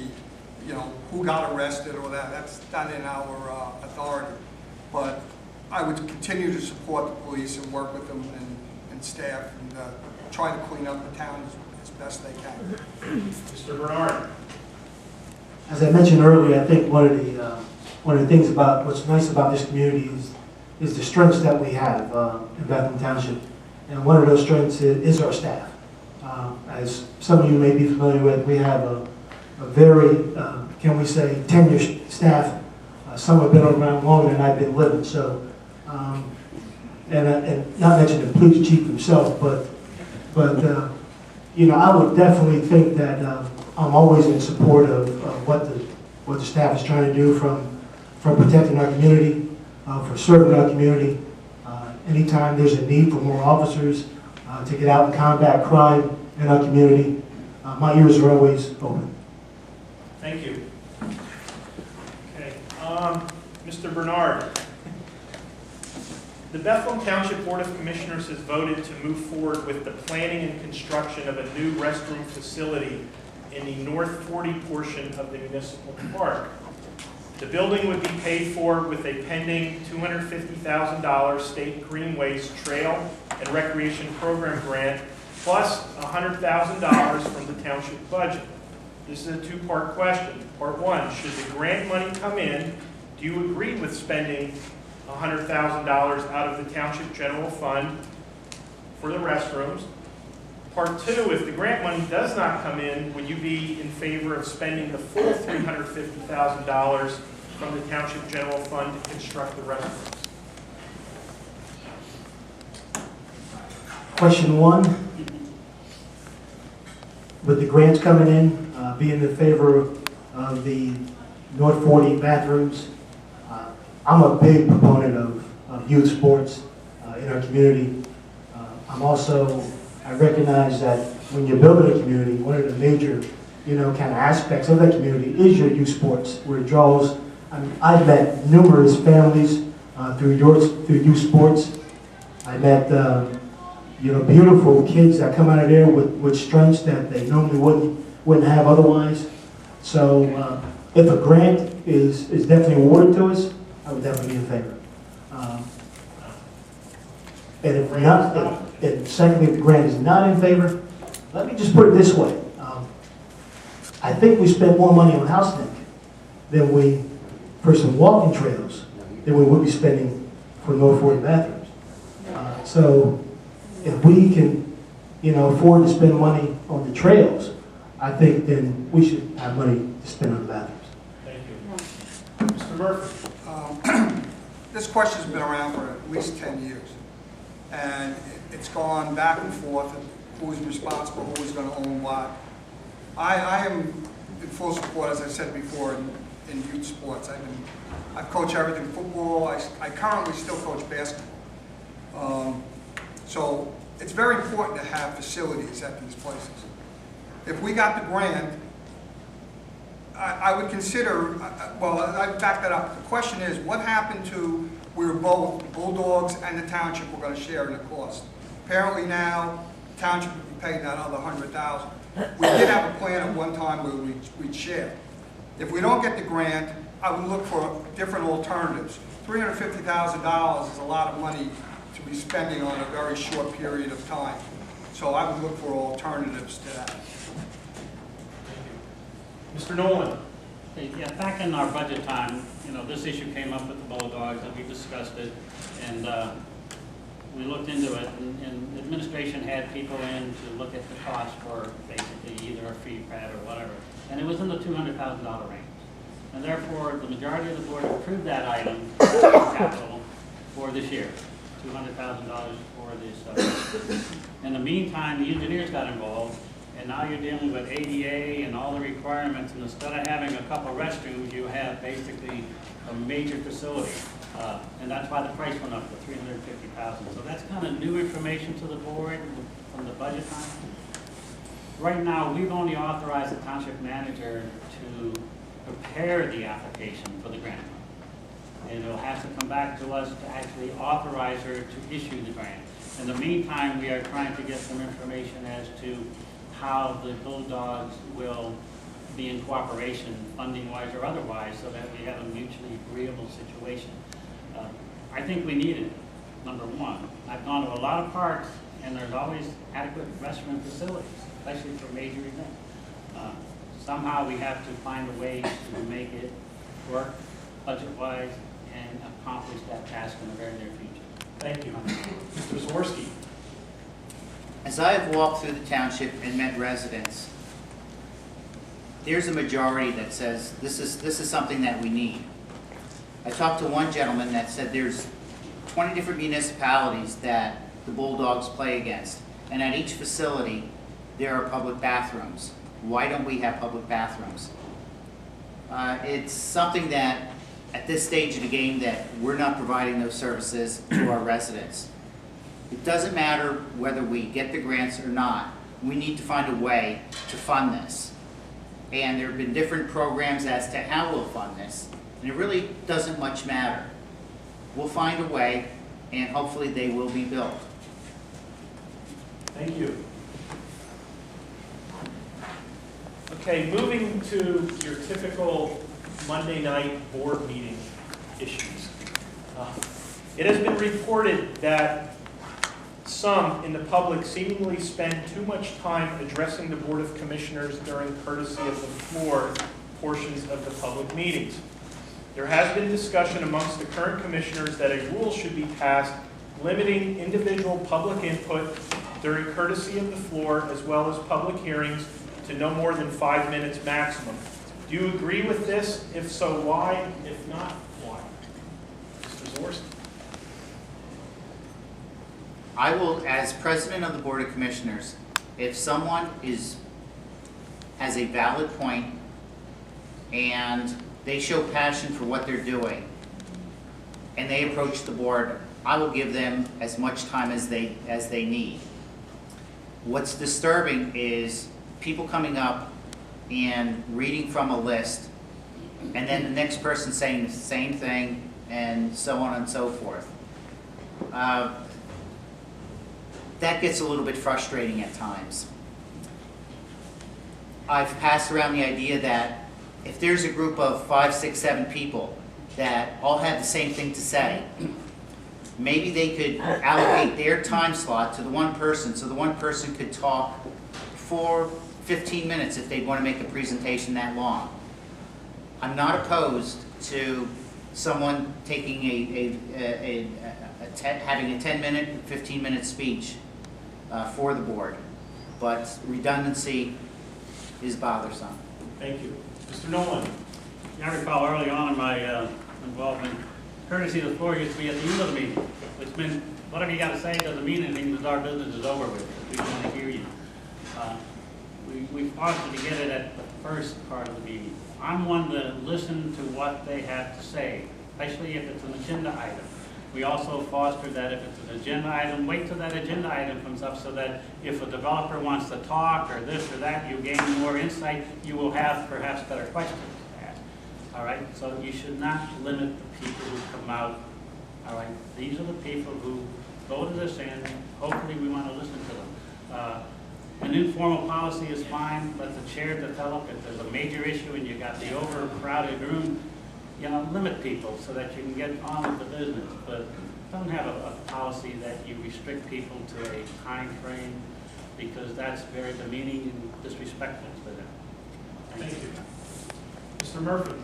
H: who got arrested or that. That's not in our authority. But I would continue to support the police and work with them and staff and try to clean up the town as best they can.
E: Mr. Bernard.
I: As I mentioned earlier, I think one of the things about what's nice about this community is the strengths that we have in Bethlehem Township, and one of those strengths is our staff. As some of you may be familiar with, we have a very, can we say, tenured staff. Some have been around longer than I've been living. So, and not mention the police chief himself, but I would definitely think that I'm always in support of what the staff is trying to do from protecting our community, for serving our community. Anytime there's a need for more officers to get out and combat crime in our community, my ears are always open.
E: Thank you. Okay, Mr. Bernard. The Bethlehem Township Board of Commissioners has voted to move forward with the planning and construction of a new restroom facility in the North 40 portion of the municipal park. The building would be paid for with a pending $250,000 state greenways trail and recreation program grant, plus $100,000 from the township budget. This is a two-part question. Part one, should the grant money come in, do you agree with spending $100,000 out of the township general fund for the restrooms? Part two, if the grant money does not come in, would you be in favor of spending the full $350,000 from the township general fund to construct the restrooms?
I: Question one, with the grants coming in, being in favor of the North 40 bathrooms, I'm a big proponent of youth sports in our community. I recognize that when you're building a community, one of the major, kind of aspects of that community is your youth sports, where it draws. I've met numerous families through youth sports. I met, beautiful kids that come out of there with strengths that they normally wouldn't have otherwise. So if a grant is definitely awarded to us, I would definitely be in favor. And if not, and secondly, if the grant is not in favor, let me just put it this way. I think we spend more money on house neck for some walking trails than we would be spending for North 40 bathrooms. So if we can afford to spend money on the trails, I think then we should have money to spend on the bathrooms.
E: Thank you. Mr. Murphy?
H: This question's been around for at least 10 years. And it's gone back and forth, and who's responsible, who's going to own what. I am in full support, as I said before, in youth sports. I've coached everything, football. I currently still coach basketball. So it's very important to have facilities at these places. If we got the grant, I would consider, well, I'd back that up. The question is, what happened to where both the Bulldogs and the Township were going to share in the cost? Apparently now, the Township would be paying that other $100,000. We did have a plan at one time where we'd share. If we don't get the grant, I would look for different alternatives. $350,000 is a lot of money to be spending on a very short period of time. So I would look for alternatives to that.
E: Mr. Nolan?
G: Yeah, back in our budget time, this issue came up with the Bulldogs, and we discussed it, and we looked into it, and the administration had people in to look at the cost for basically either a free pad or whatever, and it was in the $200,000 range. And therefore, the majority of the board approved that item capital for this year, $200,000 for this. In the meantime, the engineers got involved, and now you're dealing with ADA and all the requirements, and instead of having a couple restrooms, you have basically a major facility. And that's why the price went up to $350,000. So that's kind of new information to the board from the budget time. Right now, we've only authorized the township manager to prepare the application for the grant. And it'll have to come back to us to actually authorize her to issue the grant. In the meantime, we are trying to get some information as to how the Bulldogs will be in cooperation, funding-wise or otherwise, so that we have a mutually agreeable situation. I think we need it, number one. I've gone to a lot of parks, and there's always adequate restroom facilities, especially for major events. Somehow we have to find a way to make it work budget-wise and accomplish that task in the very near future.
E: Thank you. Mr. Zworsky?
D: As I have walked through the township and met residents, there's a majority that says this is something that we need. I talked to one gentleman that said there's 20 different municipalities that the Bulldogs play against, and at each facility there are public bathrooms. Why don't we have public bathrooms? It's something that at this stage of the game that we're not providing those services to our residents. It doesn't matter whether we get the grants or not. We need to find a way to fund this. And there have been different programs as to how we'll fund this. And it really doesn't much matter. We'll find a way, and hopefully they will be built.
E: Thank you. Okay, moving to your typical Monday night board meeting issues. It has been reported that some in the public seemingly spend too much time addressing the Board of Commissioners during courtesy of the floor portions of the public meetings. There has been discussion amongst the current commissioners that a rule should be passed limiting individual public input during courtesy of the floor as well as public hearings to no more than 5 minutes maximum. Do you agree with this? If so, why? If not, why? Mr. Zworsky?
D: I will, as president of the Board of Commissioners, if someone has a valid point and they show passion for what they're doing and they approach the board, I will give them as much time as they need. What's disturbing is people coming up and reading from a list and then the next person saying the same thing and so on and so forth. That gets a little bit frustrating at times. I've passed around the idea that if there's a group of 5, 6, 7 people that all have the same thing to say, maybe they could allocate their time slot to the one person so the one person could talk for 15 minutes if they want to make a presentation that long. I'm not opposed to someone taking having a 10-minute, 15-minute speech for the board. but redundancy is bothersome.
E: Thank you. Mr. Nolan?
G: I recall early on in my involvement, courtesy of the floor used to be at the end of the meeting, which meant whatever you got to say doesn't mean anything because our business is over with. We want to hear you. We fostered to get it at the first part of the meeting. I'm one to listen to what they have to say, especially if it's an agenda item. We also foster that if it's an agenda item, wait till that agenda item comes up so that if a developer wants to talk or this or that, you gain more insight, you will have perhaps better questions to ask. All right, so you should not limit the people who come out. All right, these are the people who go to this end. Hopefully we want to listen to them. An informal policy is fine. Let the chair develop. If there's a major issue and you got the overcrowded room, you know, limit people so that you can get on with the business. But don't have a policy that you restrict people to a time frame because that's very demeaning and disrespectful to them.
E: Thank you. Mr. Murphy?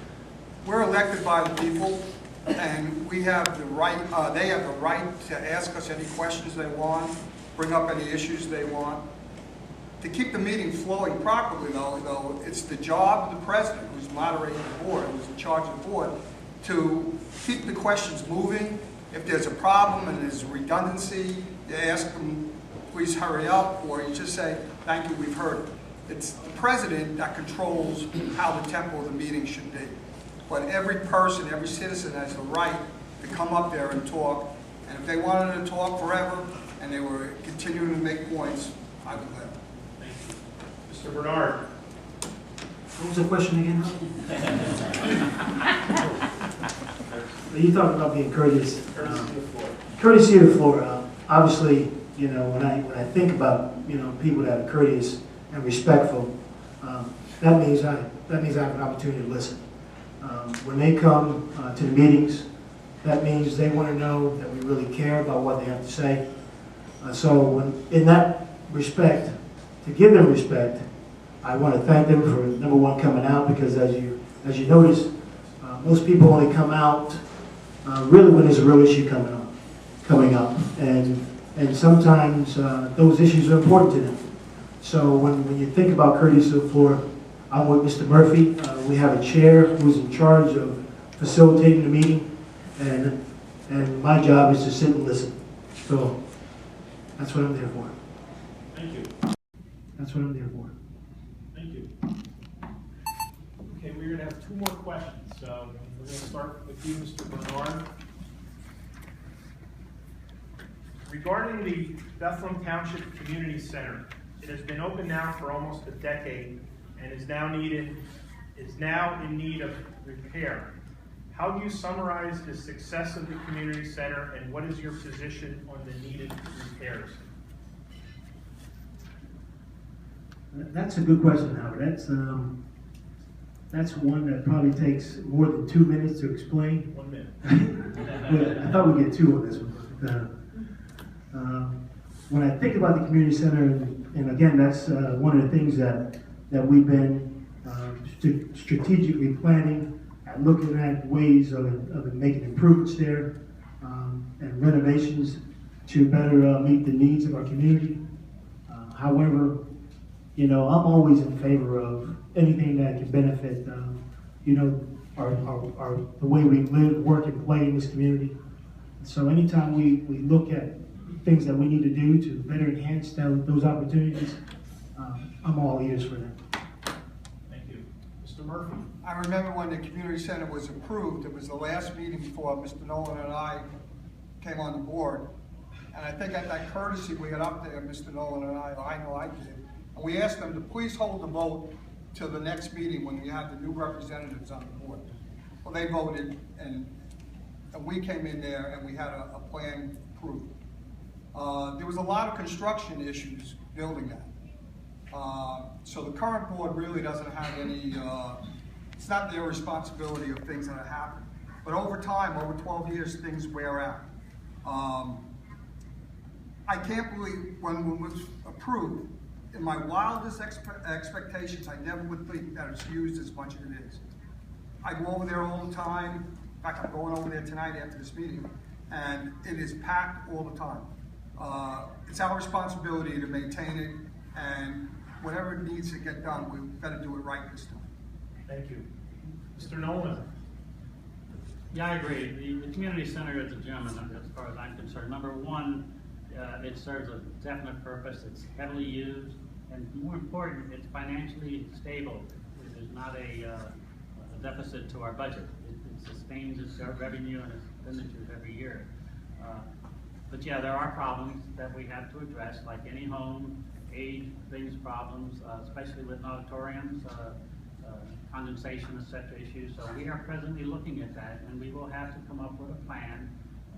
H: We're elected by the people, and we have the right, they have the right to ask us any questions they want, bring up any issues they want. To keep the meeting flowing properly, though, it's the job of the president, who's moderating the board, who's in charge of the board, to keep the questions moving. If there's a problem and there's redundancy, you ask them, please hurry up, or you just say, thank you, we've heard it. It's the president that controls how the tempo of the meeting should be. But every person, every citizen has the right to come up there and talk, and if they wanted to talk forever and they were continuing to make points, I would let them.
E: Mr. Bernard?
I: What was the question again? You talked about being courteous.
E: Courtesy of the floor.
I: Courtesy of the floor. Obviously, you know, when I think about, you know, people that are courteous and respectful, that means I have an opportunity to listen. When they come to the meetings, that means they want to know that we really care about what they have to say. So when, in that respect, to give them respect, I want to thank them for, number one, coming out, because as you notice, most people only come out really when there's a real issue coming up, and sometimes those issues are important to them. So when you think about courtesy of the floor, I'm with Mr. Murphy. We have a chair who's in charge of facilitating the meeting, and my job is to sit and listen. So that's what I'm there for.
E: Thank you.
I: That's what I'm there for.
E: Thank you. Okay, we're going to have two more questions. So we're going to start with you, Mr. Bernard. Regarding the Bethlehem Township Community Center, it has been open now for almost a decade and is now in need of repair. How do you summarize the success of the community center, and what is your position on the needed repairs?
I: That's a good question, Howard. That's one that probably takes more than 2 minutes to explain.
E: 1 minute.
I: Well, I thought we'd get 2 on this one. When I think about the community center, and again, that's one of the things that we've been strategically planning and looking at ways of making improvements there and renovations to better meet the needs of our community. However, you know, I'm always in favor of anything that can benefit, you know, the way we live, work, and play in this community. So anytime we look at things that we need to do to better enhance those opportunities, I'm all ears for that.
E: Thank you. Mr. Murphy.
H: I remember when the community center was approved, it was the last meeting before Mr. Nolan and I came on the board. And I think at that courtesy we got up there, Mr. Nolan and I know I did, and we asked them to please hold the vote till the next meeting when we have the new representatives on the board. Well, they voted, and we came in there and we had a plan approved. There was a lot of construction issues building that. So the current board really doesn't have any, it's not their responsibility of things that have happened. But over time, over 12 years, things wear out. I can't believe when it was approved, in my wildest expectations, I never would think that it's used as much as it is. I go over there all the time. In fact, I'm going over there tonight after this meeting, and it is packed all the time. It's our responsibility to maintain it, and whatever needs to get done, we've got to do it right this time.
E: Thank you. Mr. Nolan?
G: Yeah, I agree. The community center is a gem, as far as I'm concerned. Number one, it serves a definite purpose. It's heavily used, and more important, it's financially stable. It is not a deficit to our budget. It sustains its revenue and its expenditures every year. But yeah, there are problems that we have to address, like any home, age brings problems, especially with auditoriums, condensation, etc. issues. So we are presently looking at that, and we will have to come up with a plan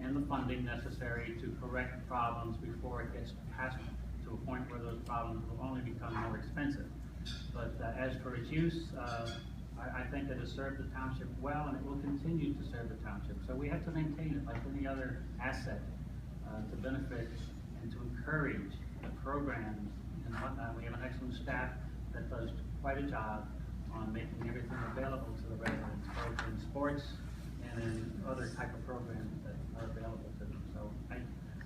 G: and the funding necessary to correct problems before it gets past to a point where those problems will only become more expensive. But as for its use, I think it has served the township well, and it will continue to serve the township. So we have to maintain it like any other asset to benefit and to encourage the programs and whatnot. We have an excellent staff that does quite a job on making everything available to the residents, both in sports and in other type of programs that are available to them. So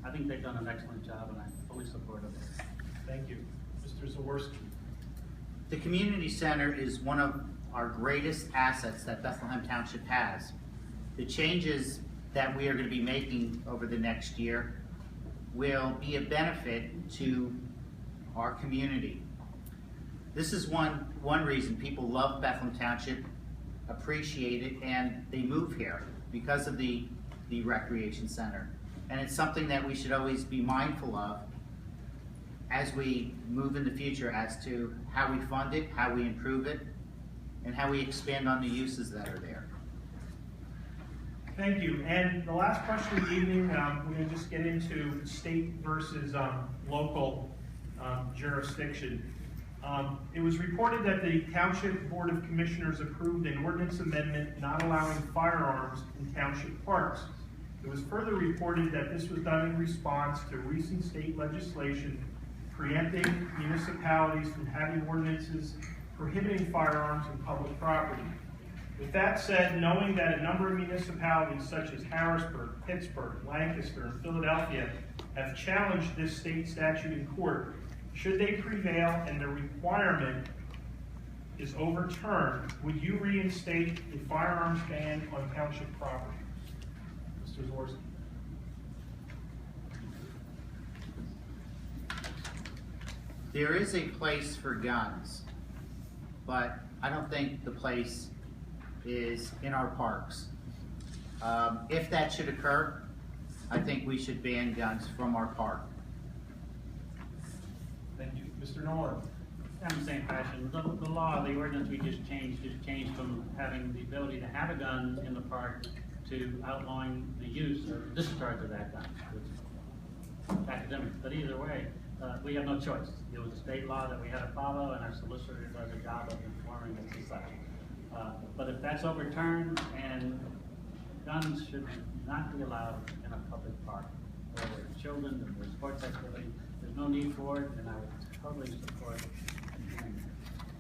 G: I think they've done an excellent job, and I'm fully supportive of it.
E: Thank you. Mr. Zaworski?
D: The community center is one of our greatest assets that Bethlehem Township has. The changes that we are going to be making over the next year will be a benefit to our community. This is one reason people love Bethlehem Township, appreciate it, and they move here because of the recreation center. And it's something that we should always be mindful of as we move in the future as to how we fund it, how we improve it, and how we expand on the uses that are there.
E: Thank you. And the last question of the evening, we're going to just get into state versus local jurisdiction. It was reported that the Township Board of Commissioners approved an ordinance amendment not allowing firearms in township parks. It was further reported that this was done in response to recent state legislation preempting municipalities from having ordinances prohibiting firearms in public property. With that said, knowing that a number of municipalities such as Harrisburg, Pittsburgh, Lancaster, and Philadelphia have challenged this state statute in court, should they prevail and the requirement is overturned, would you reinstate a firearms ban on township property? Mr. Zaworski.
D: There is a place for guns, but I don't think the place is in our parks. If that should occur, I think we should ban guns from our park.
E: Thank you. Mr. Nolan.
G: I'm the same passion. The law, the ordinance we just changed from having the ability to have a gun in the park to outlawing the use or discharge of that gun, which is academic. But either way, we have no choice. It was a state law that we had to follow, and our solicitor does a job of informing us as such. But if that's overturned, and guns should not be allowed in a public park, where there are children and there's sports activity, there's no need for it, and I would totally support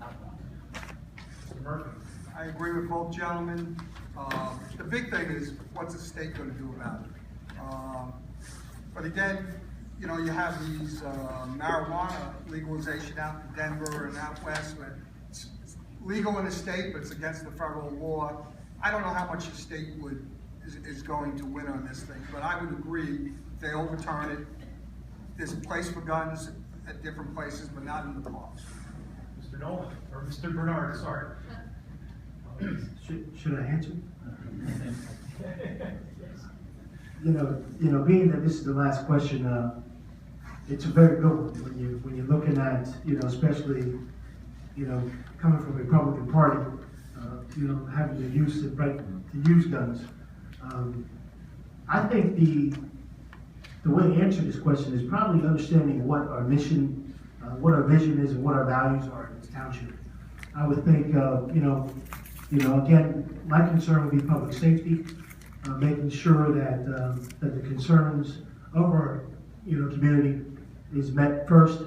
G: outlawing.
E: Mr. Murphy.
H: I agree with both gentlemen. The big thing is, what's the state going to do about it? But again, you know, you have these marijuana legalization out in Denver and out west, but it's legal in the state, but it's against the federal law. I don't know how much the state is going to win on this thing, but I would agree if they overturn it. There's a place for guns at different places, but not in the parks.
E: Mr. Nolan, or Mr. Bernard, sorry.
I: Should I answer? You know, being that this is the last question, it's a very good one when you're looking at, you know, especially, you know, coming from the Republican Party, you know, having the use of to use guns. I think the way to answer this question is probably understanding what our mission, what our vision is, and what our values are in this township. I would think, you know, again, my concern would be public safety, making sure that that the concerns of our, you know, community is met first,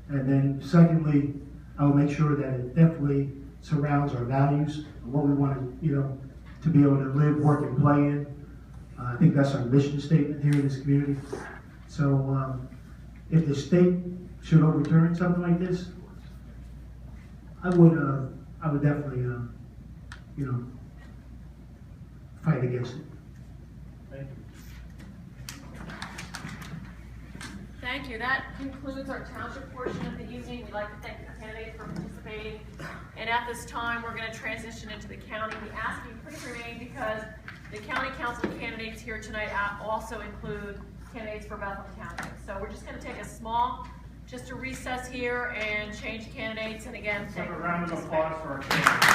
I: and then secondly, I will make sure that it definitely surrounds our values and what we want to, you know, to be able to live, work, and play in. I think that's our mission statement here in this community. So if the state should overturn something like this, I would definitely, you know, fight against it.
E: Thank you.
B: Thank you. That concludes our township portion of the evening. We'd like to thank the candidates for participating. And at this time, we're going to transition into the county. We ask you please remain because the county council candidates here tonight also include candidates for Bethlehem County. So we're just going to take a small, just a recess here and change candidates. And again,
E: Let's
B: thank
E: have
B: you
E: a round of
B: for
E: applause
B: participating.
E: for our candidates.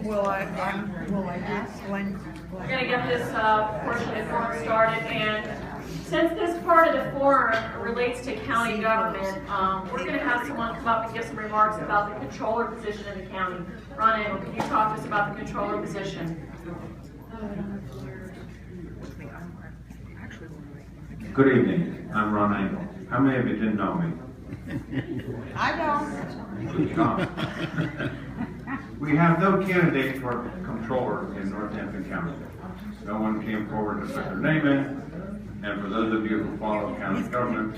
J: Will I ask when?
B: We're going to get this portion of the forum started, and since this part of the forum relates to county government, we're going to have someone come up and give some remarks about the controller position in the county. Ron Engel, can you talk to us about the controller position?
K: Good evening, I'm Ron Engel. How many of you didn't know me?
J: I don't.
K: Good job. We have no candidate for controller in Northampton County. No one came forward to put their name in, and for those of you who follow county government,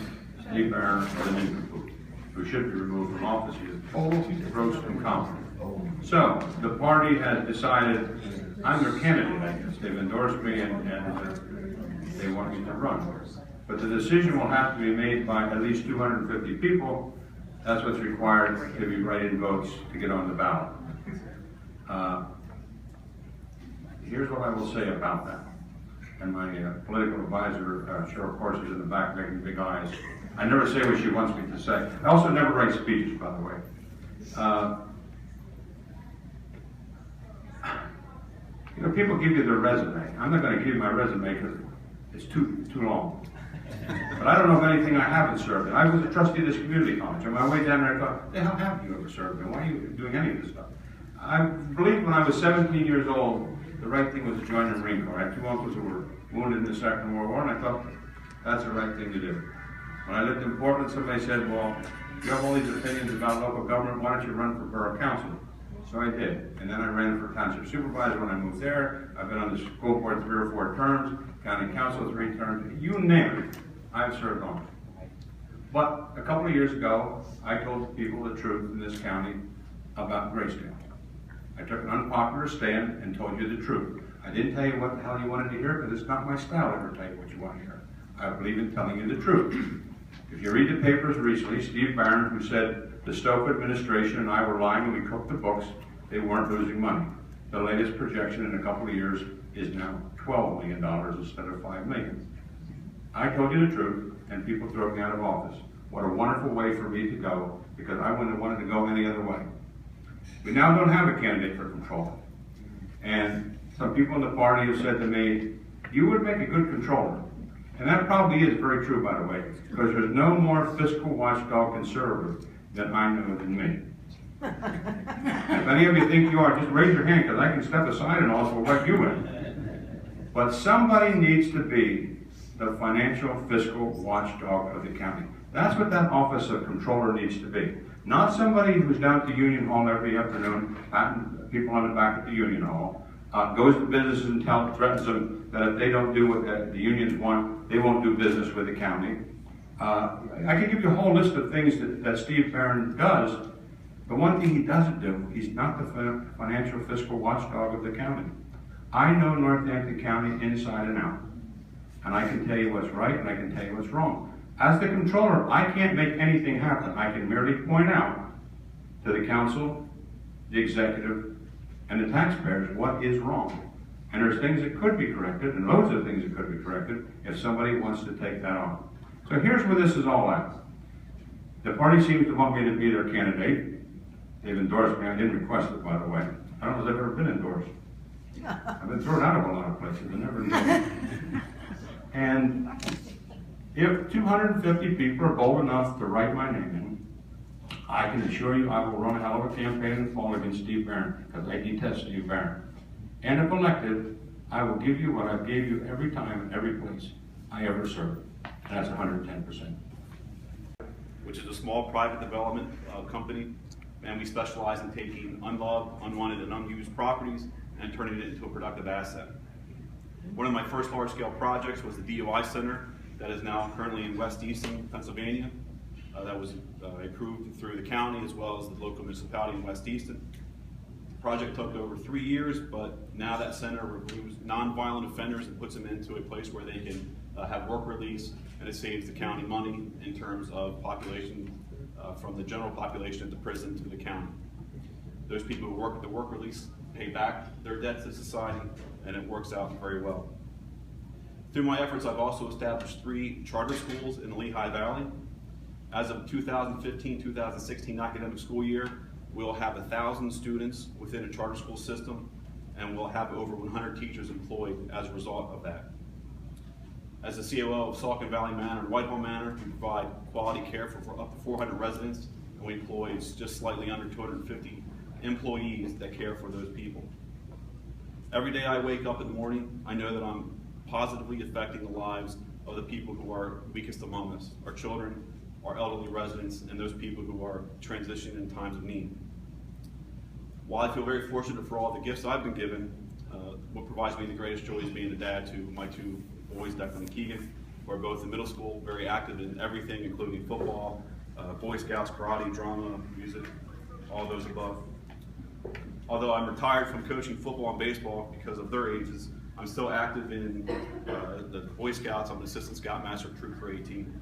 K: Steve Barron is an incomplete, who should be removed from office. He is old, he's gross incompetent. So, the party has decided I'm their candidate, I guess. They've endorsed me and they want me to run. But the decision will have to be made by at least 250 people. That's what's required to be write-in votes to get on the ballot. Here's what I will say about that. And my political advisor, Cheryl Corse, is in the back making big eyes. I never say what she wants me to say. I also never write speeches, by the way. You know, people give you their resume. I'm not going to give you my resume because it's too long. But I don't know of anything I haven't served in. I was a trustee of this community college. On my way down there, I thought, the hell haven't you ever served in? Why are you doing any of this stuff? I believe when I was 17 years old, the right thing was to join the Marine Corps. I had two uncles who were wounded in the Second World War, and I thought, that's the right thing to do. When I lived in Portland, somebody said, well, you have all these opinions about local government, why don't you run for borough council? So I did, and then I ran for township supervisor when I moved there. I've been on the school board 3 or 4 terms, county council 3 terms, you name it, I've served on it. But a couple of years ago, I told people the truth in this county about Grayscale. I took an unpopular stand and told you the truth. I didn't tell you what the hell you wanted to hear because it's not my style to ever tell you what you want to hear. I believe in telling you the truth. If you read the papers recently, Steve Barron, who said the Stoke administration and I were lying and we cooked the books, they weren't losing money. The latest projection in a couple of years is now $12 million instead of $5 million. I told you the truth and people threw me out of office. What a wonderful way for me to go because I wouldn't have wanted to go any other way. We now don't have a candidate for controller. And some people in the party have said to me, you would make a good controller. And that probably is very true, by the way, because there's no more fiscal watchdog conservative than I know than me. If any of you think you are, just raise your hand, because I can step aside and also let you in. But somebody needs to be the financial fiscal watchdog of the county. That's what that office of controller needs to be. Not somebody who's down at the Union Hall every afternoon, patting people on the back at the Union Hall, goes to businesses and threatens them that if they don't do what the unions want, they won't do business with the county. I can give you a whole list of things that Steve Barron does. The one thing he doesn't do, he's not the financial fiscal watchdog of the county. I know Northampton County inside and out. And I can tell you what's right and I can tell you what's wrong. As the controller, I can't make anything happen. I can merely point out to the council, the executive, and the taxpayers what is wrong. And there's things that could be corrected, and loads of things that could be corrected if somebody wants to take that on. So here's where this is all at. The party seems to want me to be their candidate. They've endorsed me. I didn't request it, by the way. I don't know if I've ever been endorsed. I've been thrown out of a lot of places. I never knew. And if 250 people are bold enough to write my name in, I can assure you I will run a hell of a campaign in the fall against Steve Barron, because I detest Steve Barron. And if elected, I will give you what I gave you every time in every place I ever served. And that's 110%.
L: Which is a small private development company. and we specialize in taking unloved, unwanted, and unused properties and turning it into a productive asset. One of my first large-scale projects was the DUI Center that is now currently in West Easton, Pennsylvania. That was approved through the county as well as the local municipality in West Easton. The project took over 3 years, but now that center removes nonviolent offenders and puts them into a place where they can have work release, and it saves the county money in terms of population, from the general population at the prison to the county. Those people who work at the work release pay back their debt to society, and it works out very well. Through my efforts, I've also established 3 charter schools in the Lehigh Valley. As of 2015-2016 academic school year, we'll have 1,000 students within a charter school system, and we'll have over 100 teachers employed as a result of that. As the COO of Saucon Valley Manor and Whitehall Manor, we provide quality care for up to 400 residents, and we employ just slightly under 250 employees that care for those people. Every day I wake up in the morning, I know that I'm positively affecting the lives of the people who are weakest among us, our children, our elderly residents, and those people who are transitioning in times of need. While I feel very fortunate for all the gifts I've been given, what provides me the greatest joy is being a dad to my 2 boys, Declan and Keegan, who are both in middle school, very active in everything, including football, Boy Scouts, karate, drama, music, all those above. Although I'm retired from coaching football and baseball because of their ages, I'm still active in the Boy Scouts. I'm an assistant scoutmaster of Troop 418.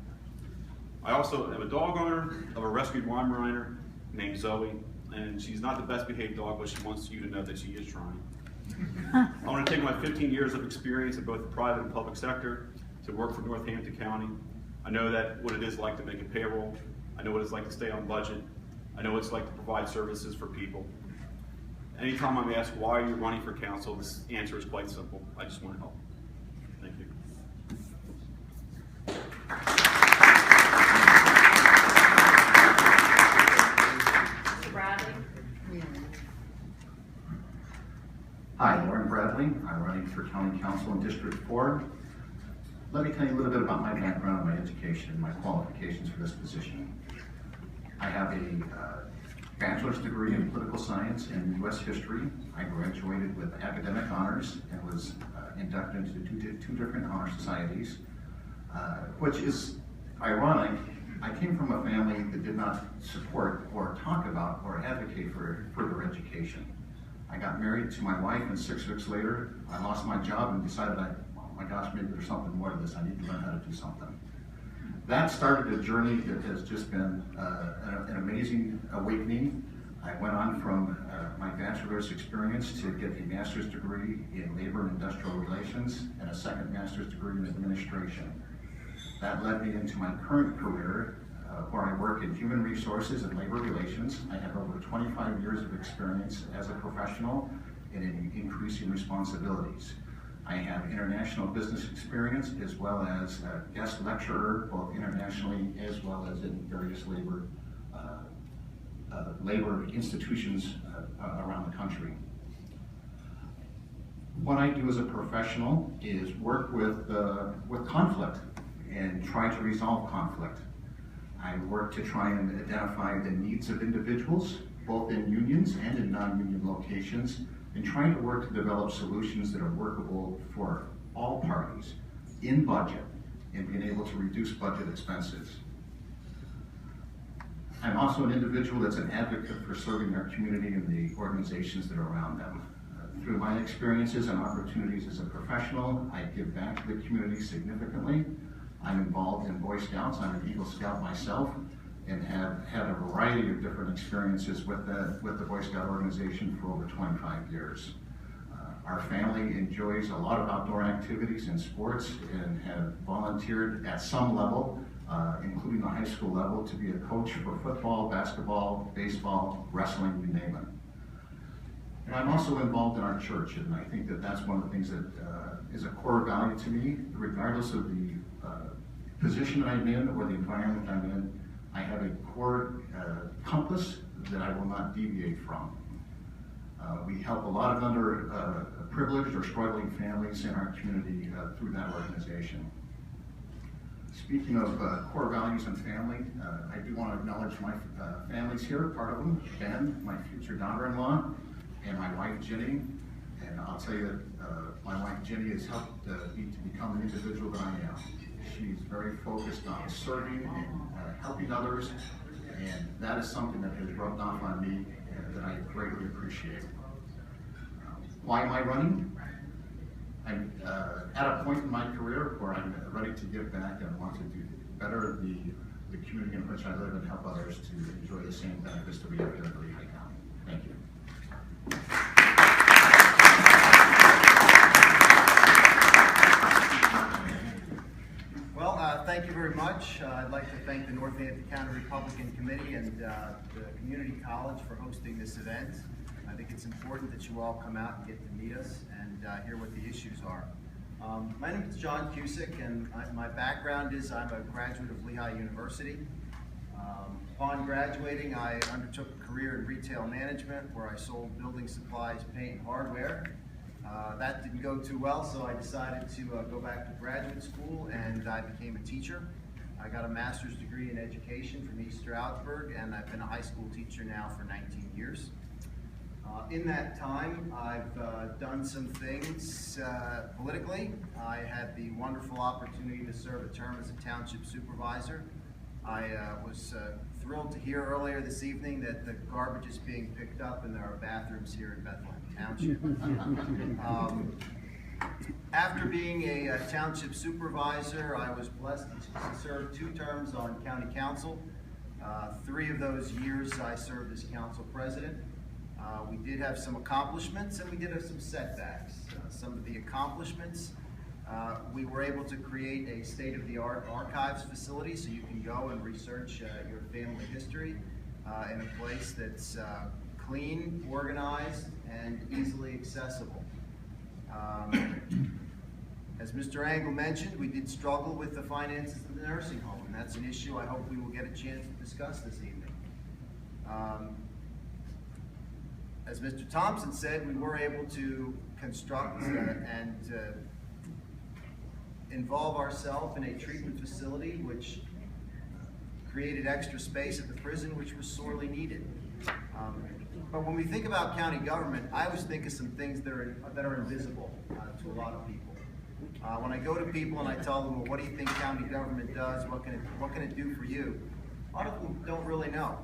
L: I also am a dog owner of a rescued Weimaraner named Zoe, and she's not the best behaved dog, but she wants you to know that she is trying. I want to take my 15 years of experience in both the private and public sector to work for Northampton County. I know that what it is like to make a payroll. I know what it's like to stay on budget. I know what it's like to provide services for people. Anytime I'm asked why you're running for council, this answer is quite simple. I just want to help. Thank you.
B: Mr. Bradley?
M: Hi, Lauren Bradley. I'm running for County Council in District 4. Let me tell you a little bit about my background, my education, and my qualifications for this position. I have a bachelor's degree in political science and U.S. history. I graduated with academic honors and was inducted into two different honor societies, which is ironic. I came from a family that did not support or talk about or advocate for further education. I got married to my wife, and 6 weeks later, I lost my job and decided, oh my gosh, maybe there's something more to this. I need to learn how to do something. That started a journey that has just been an amazing awakening. I went on from my bachelor's experience to get a master's degree in labor and industrial relations and a second master's degree in administration. That led me into my current career, where I work in human resources and labor relations. I have over 25 years of experience as a professional and in increasing responsibilities. I have international business experience as well as a guest lecturer, both internationally as well as in various labor institutions around the country. What I do as a professional is work with conflict and try to resolve conflict. I work to try and identify the needs of individuals, both in unions and in non-union locations, and trying to work to develop solutions that are workable for all parties in budget and being able to reduce budget expenses. I'm also an individual that's an advocate for serving our community and the organizations that are around them. Through my experiences and opportunities as a professional, I give back to the community significantly. I'm involved in Boy Scouts. I'm an Eagle Scout myself and have had a variety of different experiences with the Boy Scout organization for over 25 years. Our family enjoys a lot of outdoor activities and sports and have volunteered at some level, including the high school level, to be a coach for football, basketball, baseball, wrestling, you name it. And I'm also involved in our church, and I think that that's one of the things that is a core value to me, regardless of the position I'm in or the environment I'm in. I have a core compass that I will not deviate from. We help a lot of underprivileged or struggling families in our community through that organization. Speaking of core values and family, I do want to acknowledge my families here, part of them, Ben, my future daughter-in-law, and my wife, Ginny. And I'll tell you that my wife, Ginny, has helped me to become the individual that I am. She's very focused on serving and helping others, and that is something that has rubbed off on me and that I greatly appreciate. Why am I running? I'm at a point in my career where I'm ready to give back and want to do better the community in which I live and help others to enjoy the same benefits that we have here in Lehigh County. Thank you.
N: Well, thank you very much. I'd like to thank the Northampton County Republican Committee and the Community College for hosting this event. I think it's important that you all come out and get to meet us and hear what the issues are. My name is John Cusick, and my background is I'm a graduate of Lehigh University. Upon graduating, I undertook a career in retail management where I sold building supplies, paint, and hardware. That didn't go too well, so I decided to go back to graduate school, and I became a teacher. I got a master's degree in education from East Stroudsburg, and I've been a high school teacher now for 19 years. In that time, I've done some things politically. I had the wonderful opportunity to serve a term as a township supervisor. I was thrilled to hear earlier this evening that the garbage is being picked up and there are bathrooms here in Bethlehem Township. After being a township supervisor, I was blessed to serve 2 terms on county council. 3 of those years I served as council president. We did have some accomplishments and we did have some setbacks. Some of the accomplishments, we were able to create a state-of-the-art archives facility so you can go and research your family history in a place that's clean, organized, and easily accessible. As Mr. Angle mentioned, we did struggle with the finances of the nursing home, and that's an issue I hope we will get a chance to discuss this evening. As Mr. Thompson said, we were able to construct and involve ourselves in a treatment facility which created extra space at the prison, which was sorely needed. But when we think about county government, I always think of some things that are invisible to a lot of people. When I go to people and I tell them, well, what do you think county government does? What can it do for you? A lot of them don't really know.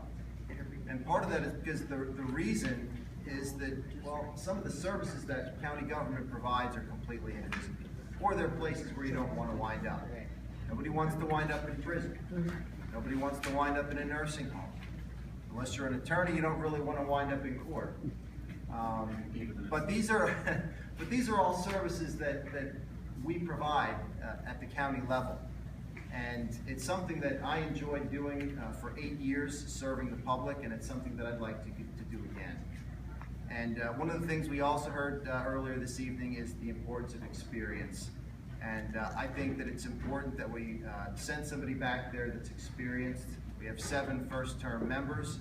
N: And part of that is because the reason is that, well, some of the services that county government provides are completely invisible. Or they're places where you don't want to wind up. Nobody wants to wind up in prison. Nobody wants to wind up in a nursing home. Unless you're an attorney, you don't really want to wind up in court. But these are all services that we provide at the county level. And it's something that I enjoyed doing for 8 years, serving the public, and it's something that I'd like to do again. And one of the things we also heard earlier this evening is the importance of experience. And I think that it's important that we send somebody back there that's experienced. We have 7 first-term members,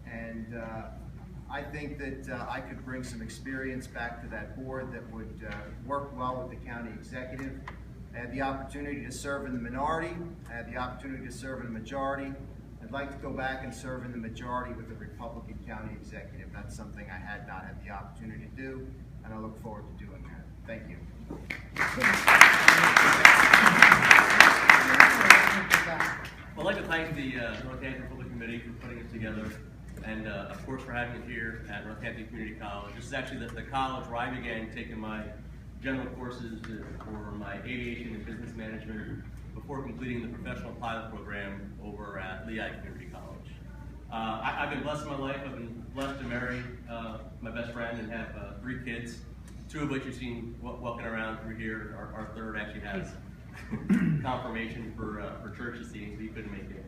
N: and I think that I could bring some experience back to that board that would work well with the county executive. I had the opportunity to serve in the minority. I had the opportunity to serve in the majority. I'd like to go back and serve in the majority with the Republican county executive. That's something I had not had the opportunity to do, and I look forward to doing that. Thank you.
O: Well, I'd like to thank the Northampton Republican Committee for putting it together, and of course for having it here at Northampton Community College. This is actually the college where I began taking my general courses for my aviation and business management before completing the professional pilot program over at Lehigh Community College. I've been blessed in my life. I've been blessed to marry my best friend and have 3 kids, 2 of which you've seen walking around through here. Our third actually has confirmation for church this evening, so he couldn't make it.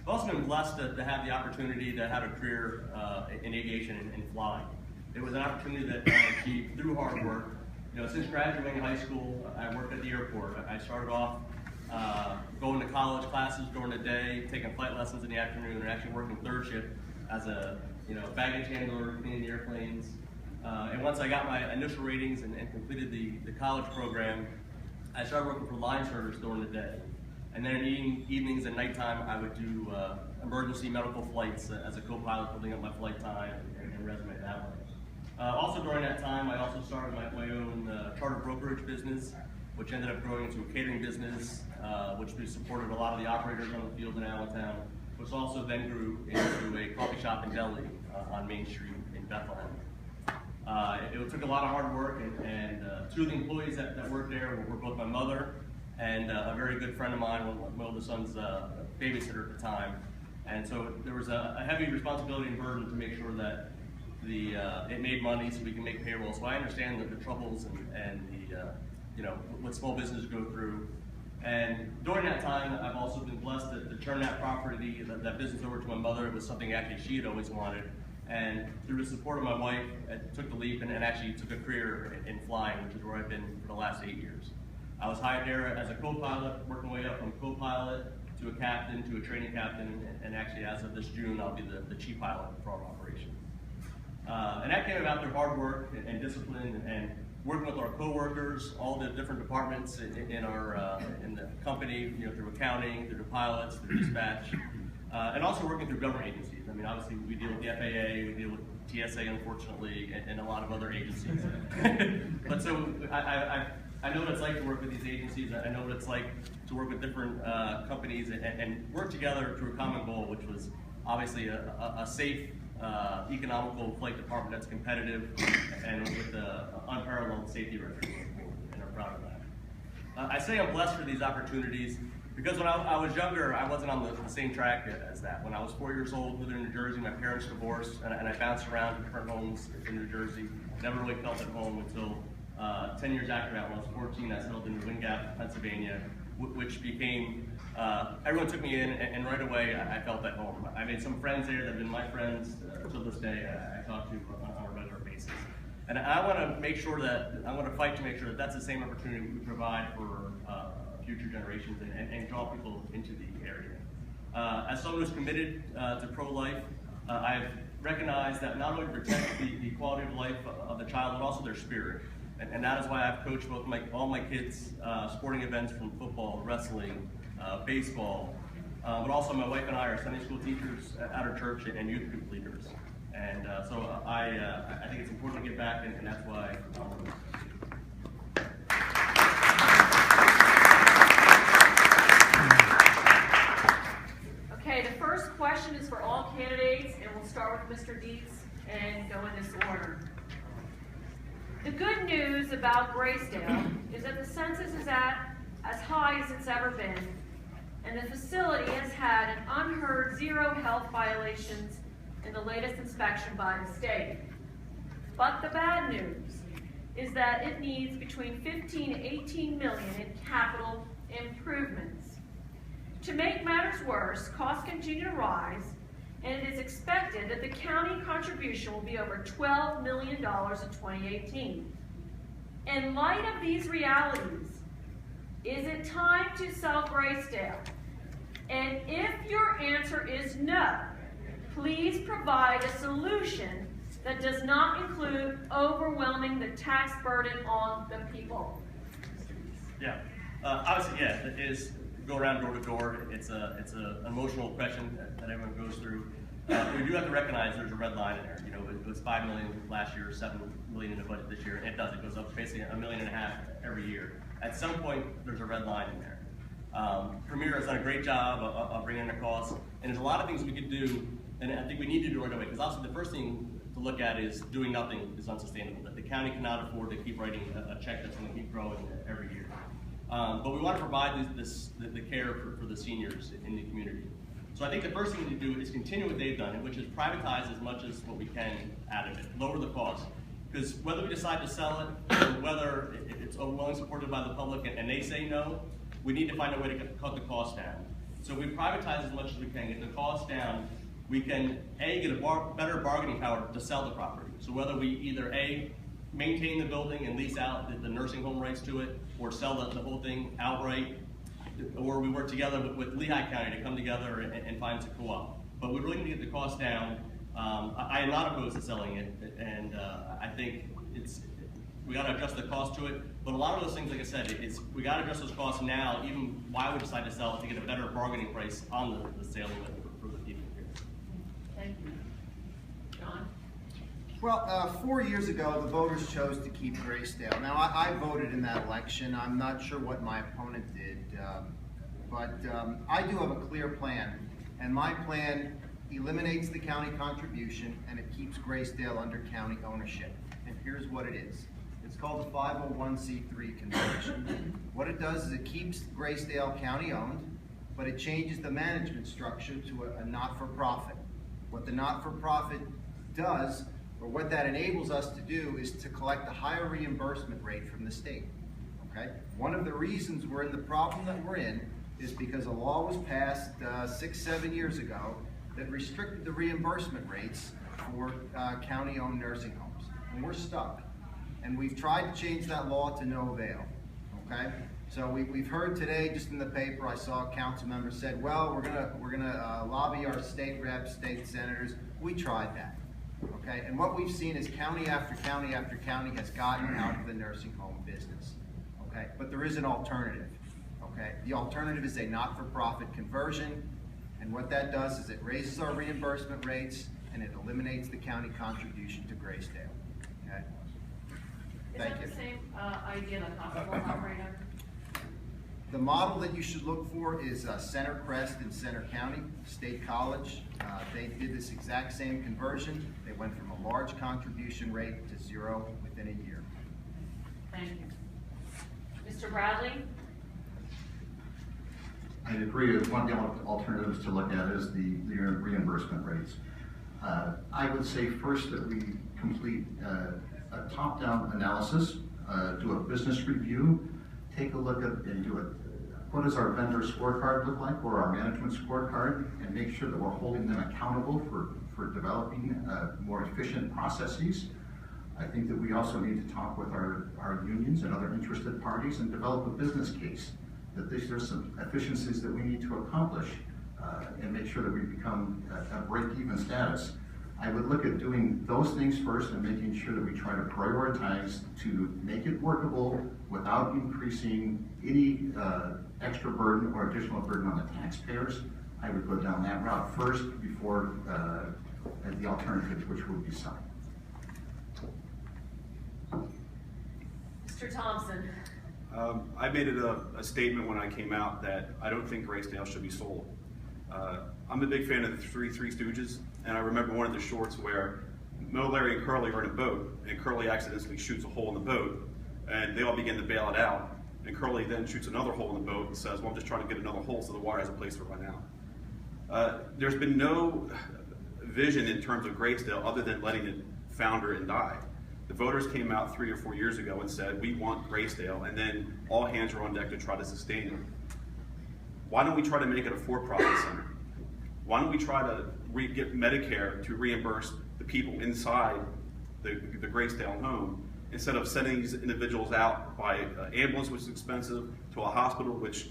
O: I've also been blessed to have the opportunity to have a career in aviation and flying. It was an opportunity that I achieved through hard work. You know, since graduating high school, I worked at the airport. I started off going to college classes during the day, taking flight lessons in the afternoon, and actually working 3rd shift as a baggage handler, cleaning the airplanes. And once I got my initial ratings and completed the college program, I started working for line service during the day. And then in evenings and nighttime, I would do emergency medical flights as a co-pilot, building up my flight time and resume that way. Also during that time, I also started my own charter brokerage business, which ended up growing into a catering business, which we supported a lot of the operators on the field in Allentown, which also then grew into a coffee shop and deli on Main Street in Bethlehem. It took a lot of hard work, and two of the employees that worked there were both my mother and a very good friend of mine, my oldest son's babysitter at the time. And so there was a heavy responsibility and burden to make sure that it made money so we can make payroll. So I understand the troubles and the what small businesses go through. And during that time, I've also been blessed to turn that property, that business over to my mother. It was something actually she had always wanted. And through the support of my wife, I took the leap and actually took a career in flying, which is where I've been for the last 8 years. I was hired there as a co-pilot, working my way up from co-pilot to a captain to a training captain, and actually as of this June, I'll be the chief pilot for our operation. And that came about through hard work and discipline and working with our co-workers, all the different departments in the company, through accounting, through the pilots, through dispatch, and also working through government agencies. I mean, obviously we deal with the FAA, we deal with TSA, unfortunately, and a lot of other agencies. But so I know what it's like to work with these agencies. I know what it's like to work with different companies and work together to a common goal, which was obviously a safe, economical flight department that's competitive and with unparalleled safety record, and I'm proud of that. I say I'm blessed for these opportunities because when I was younger, I wasn't on the same track as that. When I was 4 years old, living in New Jersey, my parents divorced, and I bounced around to different homes in New Jersey. Never really felt at home until 10 years after that, when I was 14, I settled in Wind Gap, Pennsylvania, which became, everyone took me in, and right away I felt at home. I made some friends there that have been my friends till this day. I talk to on a regular basis. And I want to make sure that, I want to fight to make sure that that's the same opportunity we provide for future generations and draw people into the area. As someone who's committed to pro-life, I've recognized that not only protect the quality of life of the child, but also their spirit. And that is why I've coached all my kids' sporting events, from football, wrestling, baseball, but also my wife and I are Sunday school teachers at our church and youth group leaders. And so I think it's important to give back, and that's why
B: Okay, the first question is for all candidates, and we'll start with Mr. Dietz and go in this order. The good news about Graysdale is that the census is at as high as it's ever been, and the facility has had an unheard 0 health violations in the latest inspection by the state. But the bad news is that it needs between 15 and 18 million in capital improvements. To make matters worse, costs continue to rise, and it is expected that the county contribution will be over $12 million in 2018. In light of these realities, is it time to sell Graysdale? And if your answer is no, please provide a solution that does not include overwhelming the tax burden on the people.
O: Yeah, obviously, yeah, it is go around door to door. It's an emotional question that everyone goes through. We do have to recognize there's a red line in there. It was $5 million last year, $7 million in the budget this year, and it goes up basically $1.5 million every year. At some point, there's a red line in there. Premier has done a great job of bringing in the costs, and there's a lot of things we could do, and I think we need to do right away, because also the first thing to look at is doing nothing is unsustainable. That the county cannot afford to keep writing a check that's going to keep growing every year. But we want to provide the care for the seniors in the community. So I think the first thing we need to do is continue what they've done, which is privatize as much as what we can out of it, lower the cost. Because whether we decide to sell it, or whether it's overwhelmingly supported by the public and they say no, we need to find a way to cut the cost down. So we privatize as much as we can, get the cost down, we can get a better bargaining power to sell the property. So whether we either maintain the building and lease out the nursing home rights to it, or sell the whole thing outright, or we work together with Lehigh County to come together and find a co-op. But we really need to get the cost down. I am not opposed to selling it, and I think we gotta adjust the cost to it. But a lot of those things, like I said, we gotta adjust those costs now, even why we decide to sell it, to get a better bargaining price on the sale of it for the people here.
B: Thank you. John?
N: Well, 4 years ago, the voters chose to keep Graysdale. Now, I voted in that election. I'm not sure what my opponent did, but I do have a clear plan, and my plan eliminates the county contribution, and it keeps Graysdale under county ownership. And here's what it is. It's called the 501c3 conversion. What it does is it keeps Graysdale county owned, but it changes the management structure to a not-for-profit. What the not-for-profit does, or what that enables us to do, is to collect a higher reimbursement rate from the state. Okay? One of the reasons we're in the problem that we're in is because a law was passed 6-7 years ago that restricted the reimbursement rates for county-owned nursing homes. And we're stuck. And we've tried to change that law to no avail. Okay? So we've heard today, just in the paper, I saw a council member said, well, we're gonna lobby our state reps, state senators. We tried that. Okay? And what we've seen is county after county after county has gotten out of the nursing home business. Okay? But there is an alternative. Okay? The alternative is a not-for-profit conversion. And what that does is it raises our reimbursement rates and it eliminates the county contribution to Graysdale. Okay? Thank you.
B: Is that the same idea that hospitals operate under?
N: The model that you should look for is Center Crest in Center County, State College. They did this exact same conversion. They went from a large contribution rate to 0 within a year.
B: Thank you. Mr. Bradley?
M: I agree that one of the alternatives to look at is the reimbursement rates. I would say first that we complete a top-down analysis, do a business review, take a look at and do it. What does our vendor scorecard look like, or our management scorecard, and make sure that we're holding them accountable for developing more efficient processes. I think that we also need to talk with our unions and other interested parties and develop a business case. That there's some efficiencies that we need to accomplish and make sure that we become a break-even status. I would look at doing those things first and making sure that we try to prioritize to make it workable without increasing any extra burden or additional burden on the taxpayers. I would go down that route first before the alternatives, which would be signed.
B: Mr. Thompson?
L: I made it a statement when I came out that I don't think Graysdale should be sold. I'm a big fan of the Three Stooges, and I remember one of the shorts where Mo, Larry, and Curly are in a boat, and Curly accidentally shoots a hole in the boat, and they all begin to bail it out. And Curly then shoots another hole in the boat and says, well, I'm just trying to get another hole so the water has a place to run out. There's been no vision in terms of Graysdale other than letting it founder and die. The voters came out 3 or 4 years ago and said, we want Graysdale, and then all hands are on deck to try to sustain it. Why don't we try to make it a for-profit center? Why don't we try to get Medicare to reimburse the people inside the Graysdale home instead of sending these individuals out by ambulance, which is expensive, to a hospital, which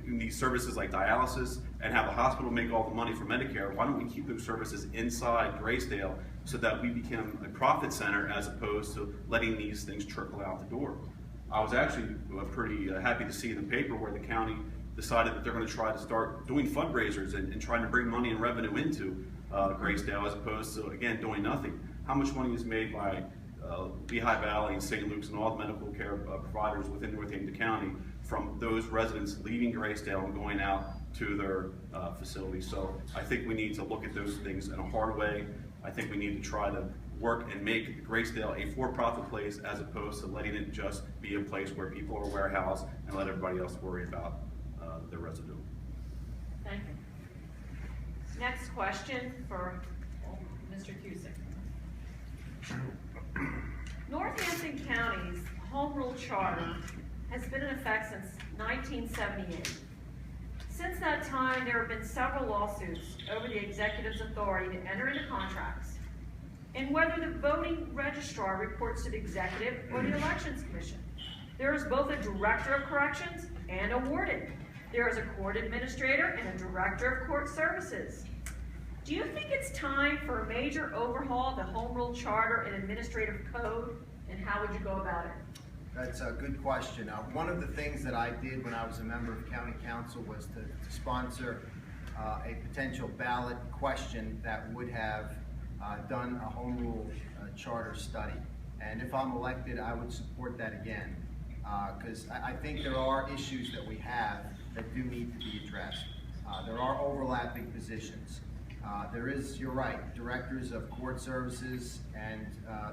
L: needs services like dialysis, and have the hospital make all the money for Medicare? Why don't we keep those services inside Graysdale so that we become a profit center as opposed to letting these things trickle out the door? I was actually pretty happy to see in the paper where the county decided that they're going to try to start doing fundraisers and trying to bring money and revenue into Graysdale as opposed to, again, doing nothing. How much money is made by Lehigh Valley and St. Luke's and all the medical care providers within Northampton County from those residents leaving Graysdale and going out to their facilities? So I think we need to look at those things in a hard way. I think we need to try to work and make Graysdale a for-profit place as opposed to letting it just be a place where people are warehoused and let everybody else worry about their residue.
B: Thank you. Next question for Mr. Cusick. Northampton County's Home Rule Charter has been in effect since 1978. Since that time, there have been several lawsuits over the executive's authority to enter into contracts and whether the voting registrar reports to the executive or the elections commission. There is both a director of corrections and a warden. There is a court administrator and a director of court services. Do you think it's time for a major overhaul of the Home Rule Charter and Administrative Code and how would you go about it?
N: That's a good question. One of the things that I did when I was a member of county council was to sponsor a potential ballot question that would have done a home rule charter study. And if I'm elected, I would support that again, because I think there are issues that we have that do need to be addressed. There are overlapping positions. There is, you're right, directors of court services and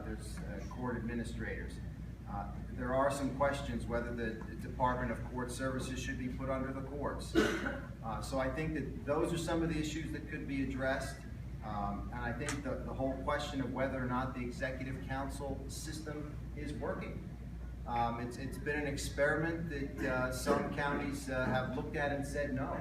N: there's court administrators. There are some questions whether the Department of Court Services should be put under the courts. So I think that those are some of the issues that could be addressed. And I think the whole question of whether or not the executive council system is working. It's been an experiment that some counties have looked at and said no.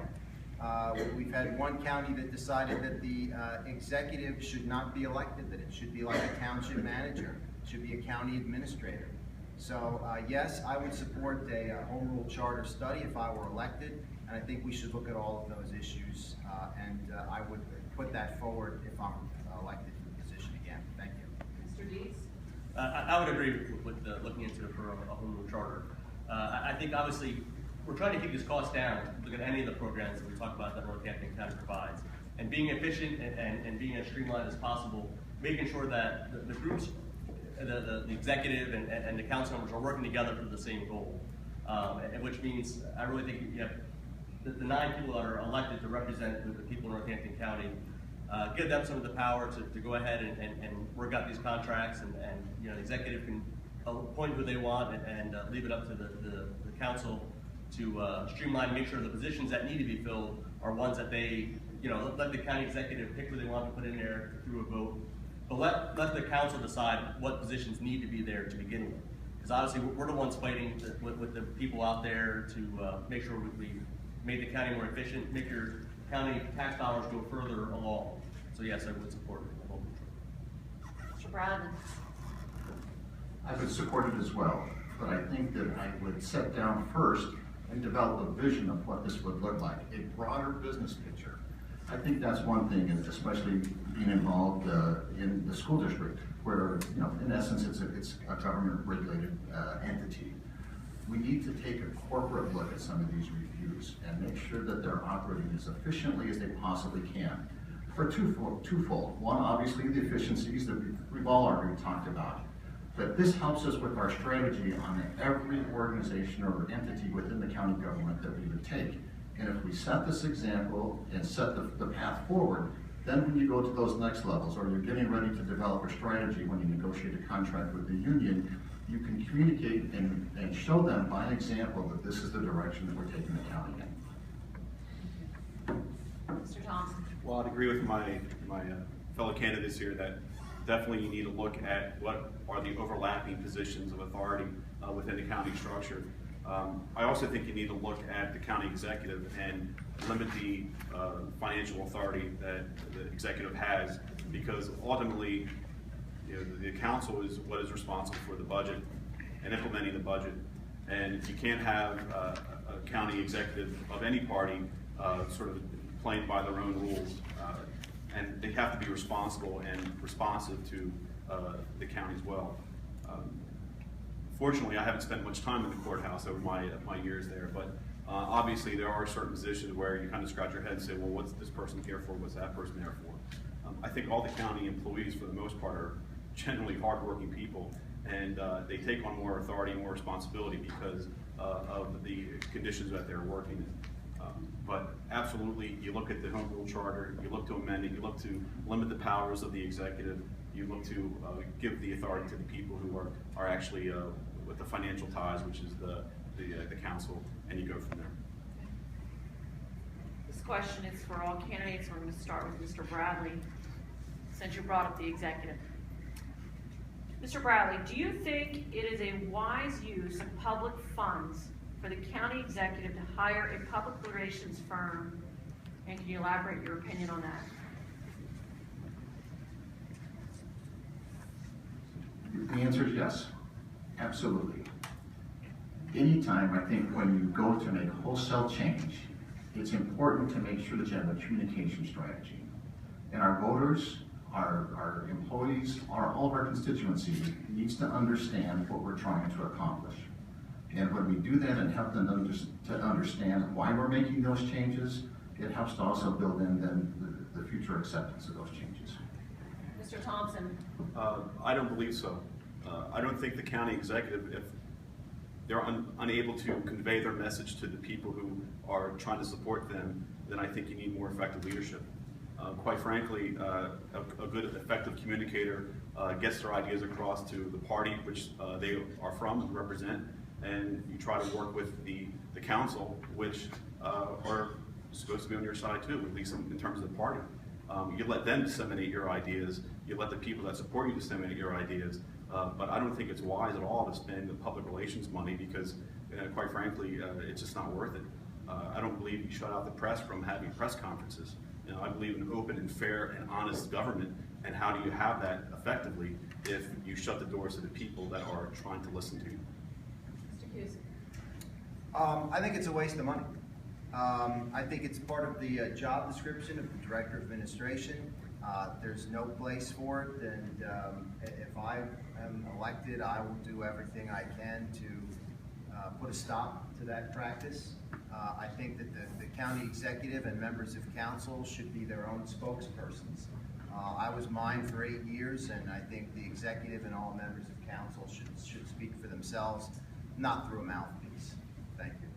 N: We've had one county that decided that the executive should not be elected, that it should be like a township manager, it should be a county administrator. So yes, I would support a home rule charter study if I were elected, and I think we should look at all of those issues, and I would put that forward if I'm elected to the position again. Thank you.
B: Mr. Dees?
O: I would agree with looking into it for a home rule charter. I think obviously we're trying to keep these costs down. Look at any of the programs that we talk about that Northampton County provides, and being efficient and being as streamlined as possible, making sure that the groups, the executive and the council members are working together for the same goal, and which means I really think you have the 9 people that are elected to represent the people in Northampton County. Give them some of the power to go ahead and work out these contracts, and you know, the executive can appoint who they want and leave it up to the council to streamline and make sure the positions that need to be filled are ones that they, you know, let the county executive pick who they want to put in there through a vote. But let the council decide what positions need to be there to begin with. Because obviously we're the ones fighting with the people out there to make sure we made the county more efficient, make your county tax dollars go further along. So yes, I would support the home rule charter.
B: Mr. Bradley?
M: I would support it as well, but I think that I would sit down first and develop a vision of what this would look like, a broader business picture. I think that's one thing, especially being involved in the school district, where, you know, in essence, it's a government-regulated entity. We need to take a corporate look at some of these reviews and make sure that they're operating as efficiently as they possibly can. For twofold. One, obviously, the efficiencies that we've all already talked about. But this helps us with our strategy on every organization or entity within the county government that we would take. And if we set this example and set the path forward, then when you go to those next levels, or you're getting ready to develop a strategy when you negotiate a contract with the union, you can communicate and show them by example that this is the direction that we're taking the county in.
B: Mr. Thompson?
L: Well, I'd agree with my fellow candidates here that definitely you need to look at what are the overlapping positions of authority within the county structure. I also think you need to look at the county executive and limit the financial authority that the executive has, because ultimately, you know, the council is what is responsible for the budget and implementing the budget. And you can't have a county executive of any party sort of playing by their own rules. And they have to be responsible and responsive to the county as well. Fortunately, I haven't spent much time in the courthouse over my years there, but obviously there are certain positions where you kind of scratch your head and say, well, what's this person here for? What's that person there for? I think all the county employees, for the most part, are generally hardworking people, and they take on more authority and more responsibility because of the conditions that they're working in. But absolutely, you look at the home rule charter, you look to amend it, you look to limit the powers of the executive, you look to give the authority to the people who are actually with the financial ties, which is the council, and you go from there.
B: This question is for all candidates. We're going to start with Mr. Bradley, since you brought up the executive. Mr. Bradley, do you think it is a wise use of public funds for the county executive to hire a public relations firm, and can you elaborate your opinion on that?
M: The answer is yes, absolutely. Anytime, I think, when you go to make wholesale change, it's important to make sure that you have a communication strategy. And our voters our employees, all of our constituency needs to understand what we're trying to accomplish. And when we do that and help them to understand why we're making those changes, it helps to also build in then the future acceptance of those changes.
B: Mr. Thompson.
L: I don't believe so. I don't think the county executive, if they're unable to convey their message to the people who are trying to support them, then I think you need more effective leadership. Quite frankly, a good, effective communicator gets their ideas across to the party which they are from and represent, and you try to work with the council, which are supposed to be on your side too, at least in terms of the party. You let them disseminate your ideas, you let the people that support you disseminate your ideas, but I don't think it's wise at all to spend the public relations money because, quite frankly, it's just not worth it. I don't believe you shut out the press from having press conferences. You know, I believe in open and fair and honest government, and how do you have that effectively if you shut the doors to the people that are trying to listen to you?
B: Mr. Hughes.
N: I think it's a waste of money. I think it's part of the job description of the Director of Administration. There's no place for it, and if I am elected, I will do everything I can to put a stop to that practice. I think that the county executive and members of council should be their own spokespersons. I was mine for 8 years, and I think the executive and all members of council should speak for themselves, not through a mouthpiece. Thank you.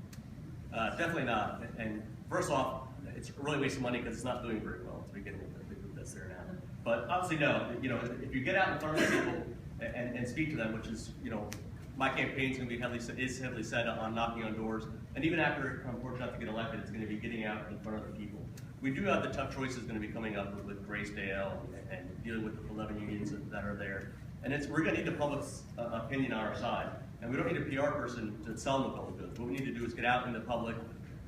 O: Definitely not. And first off, it's a really waste of money because it's not doing very well to begin with, the group that's there now. But obviously, no. You know, if you get out in front of the people and speak to them, which is, you know, my campaign's going to be heavily set on knocking on doors, and even after I'm fortunate enough to get elected, it's going to be getting out in front of the people. We do have the tough choices going to be coming up with Graysdale and dealing with the 11 unions that are there, and we're going to need the public's opinion on our side. And we don't need a PR person to sell them the public goods. What we need to do is get out in the public,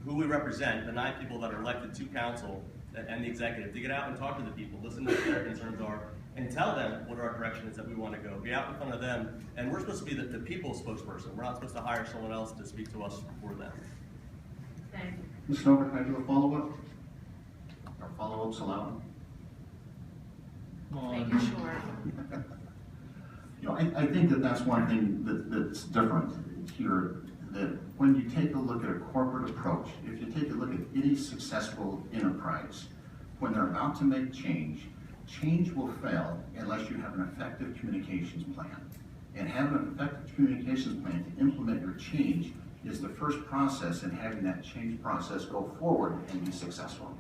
O: who we represent, the 9 people that are elected to council and the executive, to get out and talk to the people, listen to what their concerns are, and tell them what our direction is that we want to go. Be out in front of them, and we're supposed to be the people's spokesperson. We're not supposed to hire someone else to speak to us for them.
B: Thank you.
M: Ms. Snover, can I do a follow-up? Are follow-ups allowed?
B: Make it short.
M: You know, I think that that's one thing that's different here, that when you take a look at a corporate approach, if you take a look at any successful enterprise, when they're about to make change, change will fail unless you have an effective communications plan. And having an effective communications plan to implement your change is the first process in having that change process go forward and be successful.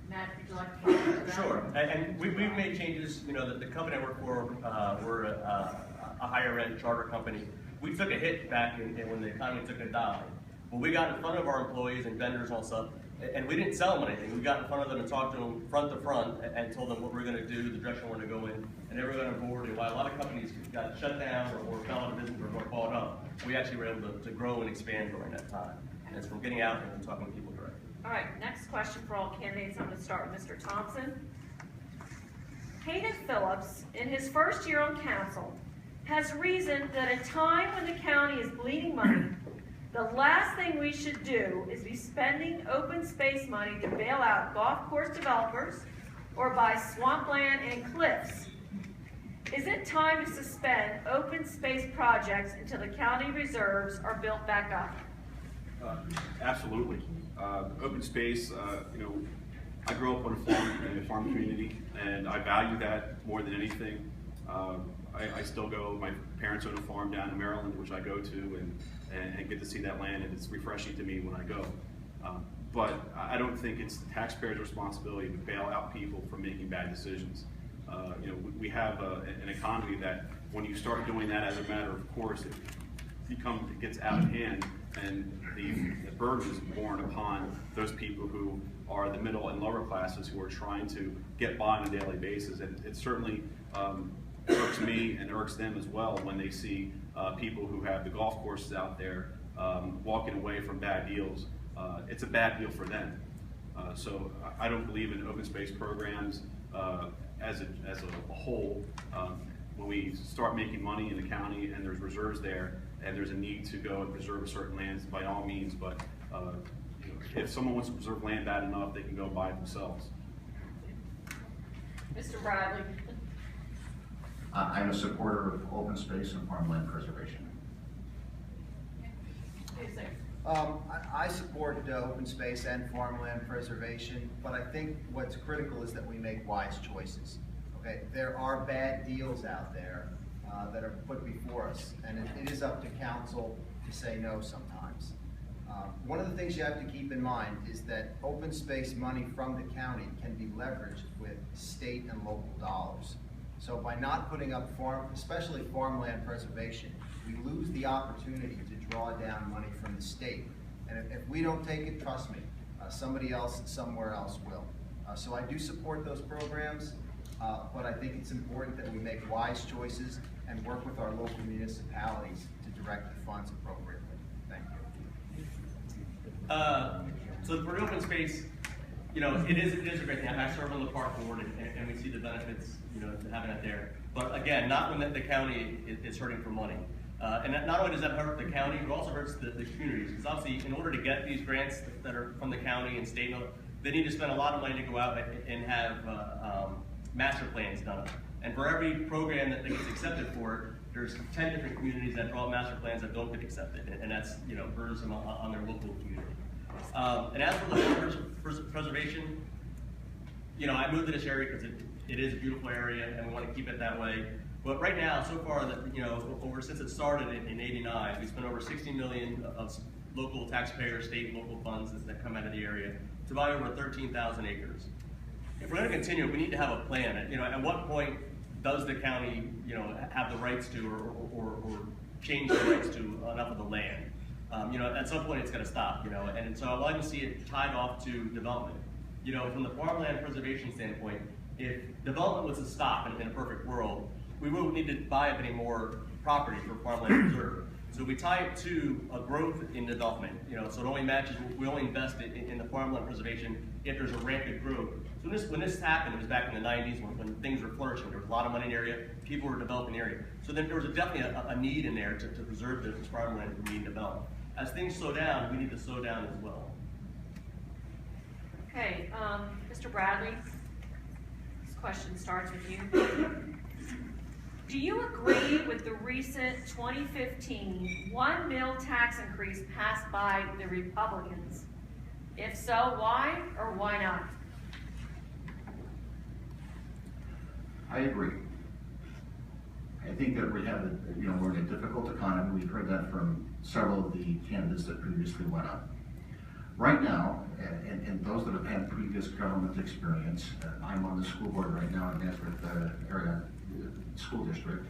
B: Matt, would you like to follow up?
O: Sure, and we've made changes. You know, the company I work for, we're a higher end charter company. We took a hit back when the economy took a dive. Well, we got in front of our employees and vendors and all stuff, and we didn't sell them anything. We got in front of them and talked to them front to front and told them what we're going to do, the direction we're going to go in, and everyone on board. And while a lot of companies got shut down or fell out of business or got bought up, we actually were able to grow and expand during that time. And it's from getting out and talking to people directly.
B: All right, next question for all candidates. I'm going to start with Mr. Thompson. Hayden Phillips, in his first year on council, has reasoned that at a time when the county is bleeding money, the last thing we should do is be spending open space money to bail out golf course developers or buy swampland and cliffs. Is it time to suspend open space projects until the county reserves are built back up?
L: Absolutely. Open space, you know, I grew up on a farm, in a farm community, and I value that more than anything. I still go, my parents own a farm down in Maryland, which I go to and get to see that land, and it's refreshing to me when I go. But I don't think it's the taxpayers' responsibility to bail out people from making bad decisions. You know, we have an economy that when you start doing that as a matter of course, it gets out of hand, and the burden is borne upon those people who are the middle and lower classes who are trying to get by on a daily basis. And it certainly irks me and irks them as well when they see people who have the golf courses out there walking away from bad deals. It's a bad deal for them. So I don't believe in open space programs as a whole. When we start making money in the county and there's reserves there and there's a need to go and preserve certain lands, by all means, but if someone wants to preserve land bad enough, they can go buy it themselves.
B: Mr. Bradley.
M: I'm a supporter of open space and farmland preservation.
B: Please, sir.
N: I support open space and farmland preservation, but I think what's critical is that we make wise choices. Okay, there are bad deals out there that are put before us, and it is up to council to say no sometimes. One of the things you have to keep in mind is that open space money from the county can be leveraged with state and local dollars. So by not putting up especially farmland preservation, we lose the opportunity to draw down money from the state. And if we don't take it, trust me, somebody else somewhere else will. So I do support those programs, but I think it's important that we make wise choices and work with our local municipalities to direct the funds appropriately. Thank you.
O: So for the open space, you know, it is a great thing. I serve on the park board, and we see the benefits, you know, to having it there. But again, not when the county is hurting for money. And not only does that hurt the county, it also hurts the communities. Because obviously, in order to get these grants that are from the county and state, they need to spend a lot of money to go out and have master plans done. And for every program that gets accepted for it, there's 10 different communities that draw master plans that don't get accepted, and that's, you know, burdensome on their local community. And as for the preservation, you know, I moved to this area because it is a beautiful area, and we want to keep it that way. But right now, so far, you know, since it started in '89, we spent over $60 million of local taxpayer, state, and local funds that come out of the area to buy over 13,000 acres. If we're going to continue, we need to have a plan. You know, at what point does the county, you know, have the rights to or change the rights to enough of the land? You know, at some point it's going to stop, you know, and so I like to see it tied off to development. You know, from the farmland preservation standpoint, if development was to stop in a perfect world, we wouldn't need to buy up any more property for farmland reserve. So we tie it to a growth in development, you know, so it only matches, we only invest in the farmland preservation if there's a rampant growth. So when this happened, it was back in the 90s when things were flourishing. There was a lot of money in the area, people were developing the area. So then there was definitely a need in there to preserve this farmland from being developed. As things slow down, we need to slow down as well.
B: Okay, Mr. Bradley, this question starts with you. Do you agree with the recent 2015 1 mil tax increase passed by the Republicans? If so, why or why not?
M: I agree. I think that we have, you know, we're in a difficult economy. We've heard that from several of the candidates that previously went up. Right now, and those that have had previous government experience, I'm on the school board right now in Nazareth area school district.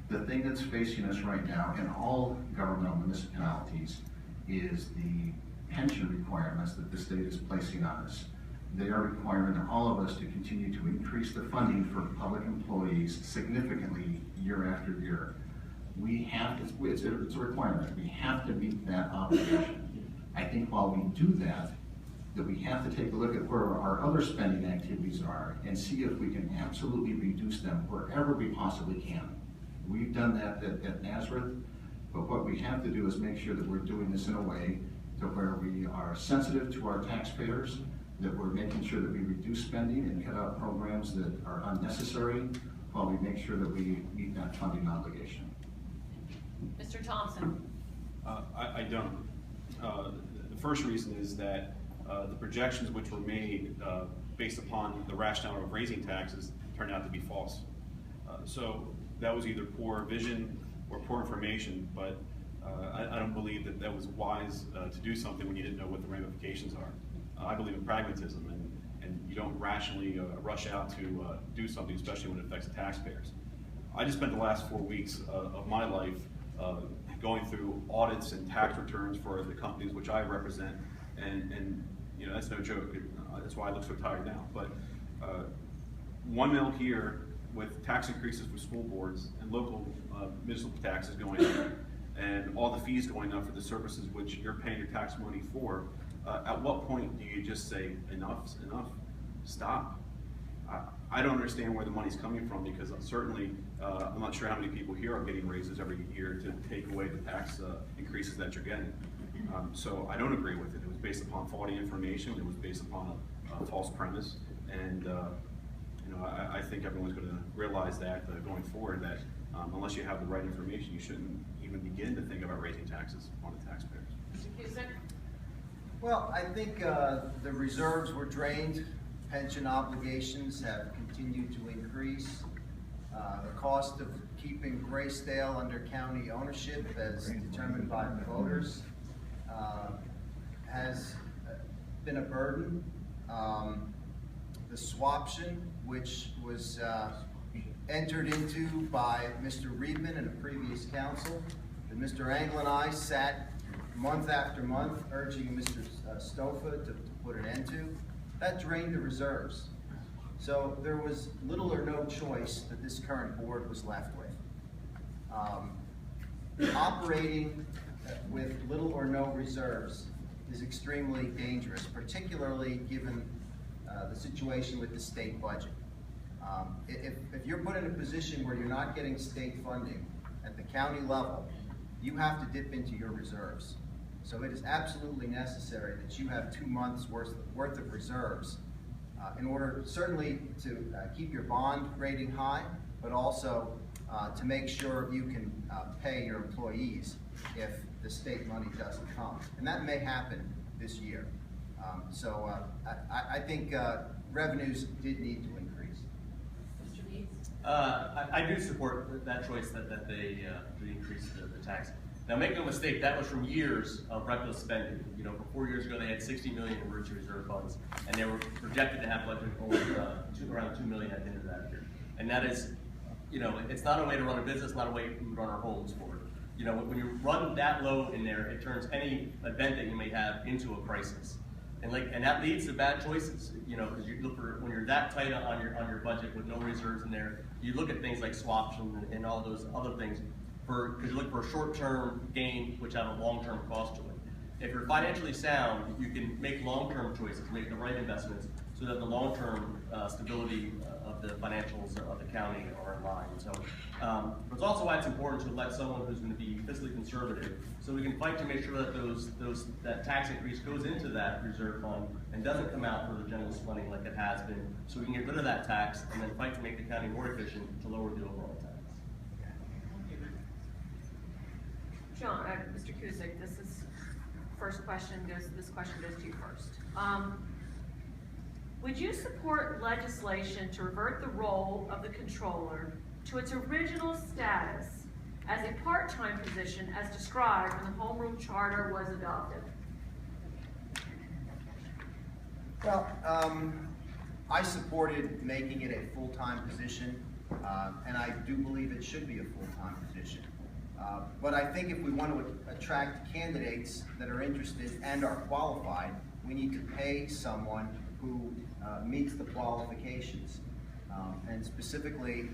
M: The thing that's facing us right now in all governmental municipalities is the pension requirements that the state is placing on us. They are requiring all of us to continue to increase the funding for public employees significantly year after year. We have to, it's a requirement, we have to meet that obligation. I think while we do that we have to take a look at where our other spending activities are and see if we can absolutely reduce them wherever we possibly can. We've done that at Nazareth, but what we have to do is make sure that we're doing this in a way to where we are sensitive to our taxpayers, that we're making sure that we reduce spending and cut out programs that are unnecessary while we make sure that we meet that funding obligation.
B: Mr. Thompson.
L: I don't. The first reason is that the projections which were made based upon the rationale of raising taxes turned out to be false. So that was either poor vision or poor information, but I don't believe that that was wise to do something when you didn't know what the ramifications are. I believe in pragmatism, and you don't rationally rush out to do something, especially when it affects the taxpayers. I just spent the last 4 weeks of my life going through audits and tax returns for the companies which I represent, and you know, that's no joke. That's why I look so tired now. But 1 mil here with tax increases for school boards and local municipal taxes going up, and all the fees going up for the services which you're paying your tax money for, at what point do you just say, enough's enough, stop? I don't understand where the money's coming from, because certainly I'm not sure how many people here are getting raises every year to take away the tax increases that you're getting. So I don't agree with it. It was based upon faulty information. It was based upon a false premise, and You know, I think everyone's going to realize that going forward, that unless you have the right information, you shouldn't even begin to think about raising taxes on the taxpayers.
B: Mr. Cusick?
N: Well, I think the reserves were drained. Pension obligations have continued to increase. The cost of keeping Graysdale under county ownership, as determined by the voters, has been a burden. The swaption, which was entered into by Mr. Reedman and a previous council, that Mr. Engel and I sat month after month urging Mr. Stofa to put an end to, that drained the reserves. So there was little or no choice that this current board was left with. Operating with little or no reserves is extremely dangerous, particularly given the situation with the state budget. If you're put in a position where you're not getting state funding at the county level, you have to dip into your reserves. So it is absolutely necessary that you have 2 months worth of reserves in order certainly to keep your bond rating high, but also to make sure you can pay your employees if the state money doesn't come. And that may happen this year. I think revenues did need to increase.
B: Mr. Beeds?
O: I do support that choice that they increase the tax. Now, make no mistake, that was from years of reckless spending. You know, 4 years ago, they had 60 million in emergency reserve funds, and they were projected to have budget around 2 million at the end of that year. And that is, you know, it's not a way to run a business, not a way to run our homes forward. You know, when you run that low in there, it turns any event that you may have into a crisis. And that leads to bad choices, you know, because you look for, when you're that tight on your budget with no reserves in there, you look at things like swaption and all those other things, because you look for a short-term gain which have a long-term cost to it. If you're financially sound, you can make long-term choices, make the right investments, so that the long-term stability of the financials of the county are in line. So, but it's also why it's important to elect someone who's going to be fiscally conservative, so we can fight to make sure that that tax increase goes into that reserve fund and doesn't come out for the general spending like it has been, so we can get rid of that tax and then fight to make the county more efficient to lower the overall tax.
B: John, Mr. Cusick, this question goes to you first. Would you support legislation to revert the role of the controller to its original status as a part-time position as described when the Home Rule Charter was adopted?
N: Well, I supported making it a full-time position, and I do believe it should be a full-time position. But I think if we want to attract candidates that are interested and are qualified, we need to pay someone who meets the qualifications. And specifically,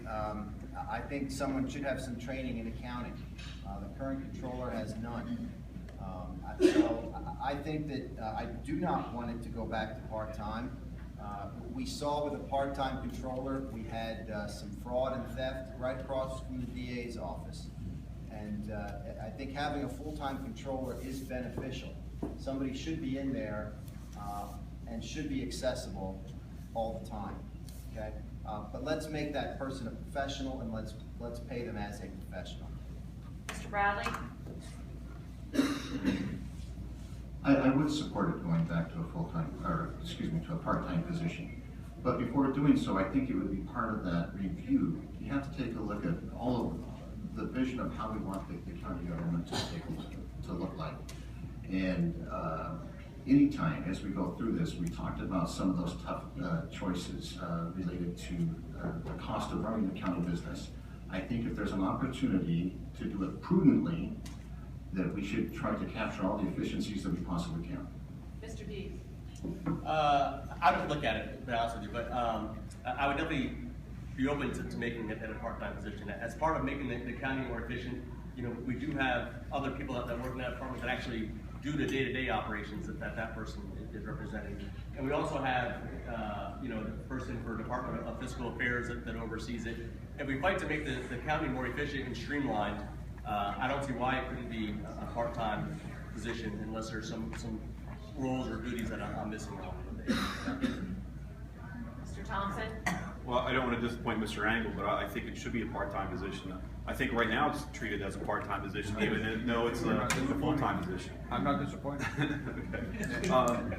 N: I think someone should have some training in accounting. The current controller has none. So I think that I do not want it to go back to part-time. We saw with a part-time controller, we had some fraud and theft right across from the DA's office. And I think having a full-time controller is beneficial. Somebody should be in there and should be accessible all the time, okay? But let's make that person a professional, and let's pay them as a professional.
B: Mr. Bradley?
M: I would support it going back to a full-time, or excuse me, to a part-time position. But before doing so, I think it would be part of that review. You have to take a look at all of the vision of how we want the county government to look like. And anytime as we go through this, we talked about some of those tough choices related to the cost of running the county business. I think if there's an opportunity to do it prudently, that we should try to capture all the efficiencies that we possibly can.
B: Mr. Dees?
O: I would look at it, to be honest with you, but I would definitely be open to making it a part-time position. As part of making the county more efficient, you know, we do have other people that work in that department that actually do the day-to-day operations that person is representing. And we also have, you know, the person for Department of Fiscal Affairs that oversees it. If we fight to make the county more efficient and streamlined, I don't see why it couldn't be a part-time position unless there's some roles or duties that I'm missing on the day.
B: Mr. Thompson?
L: Well, I don't want to disappoint Mr. Angle, but I think it should be a part-time position. I think right now it's treated as a part-time position, even though it's a full-time position.
P: I'm not disappointed.
L: Okay.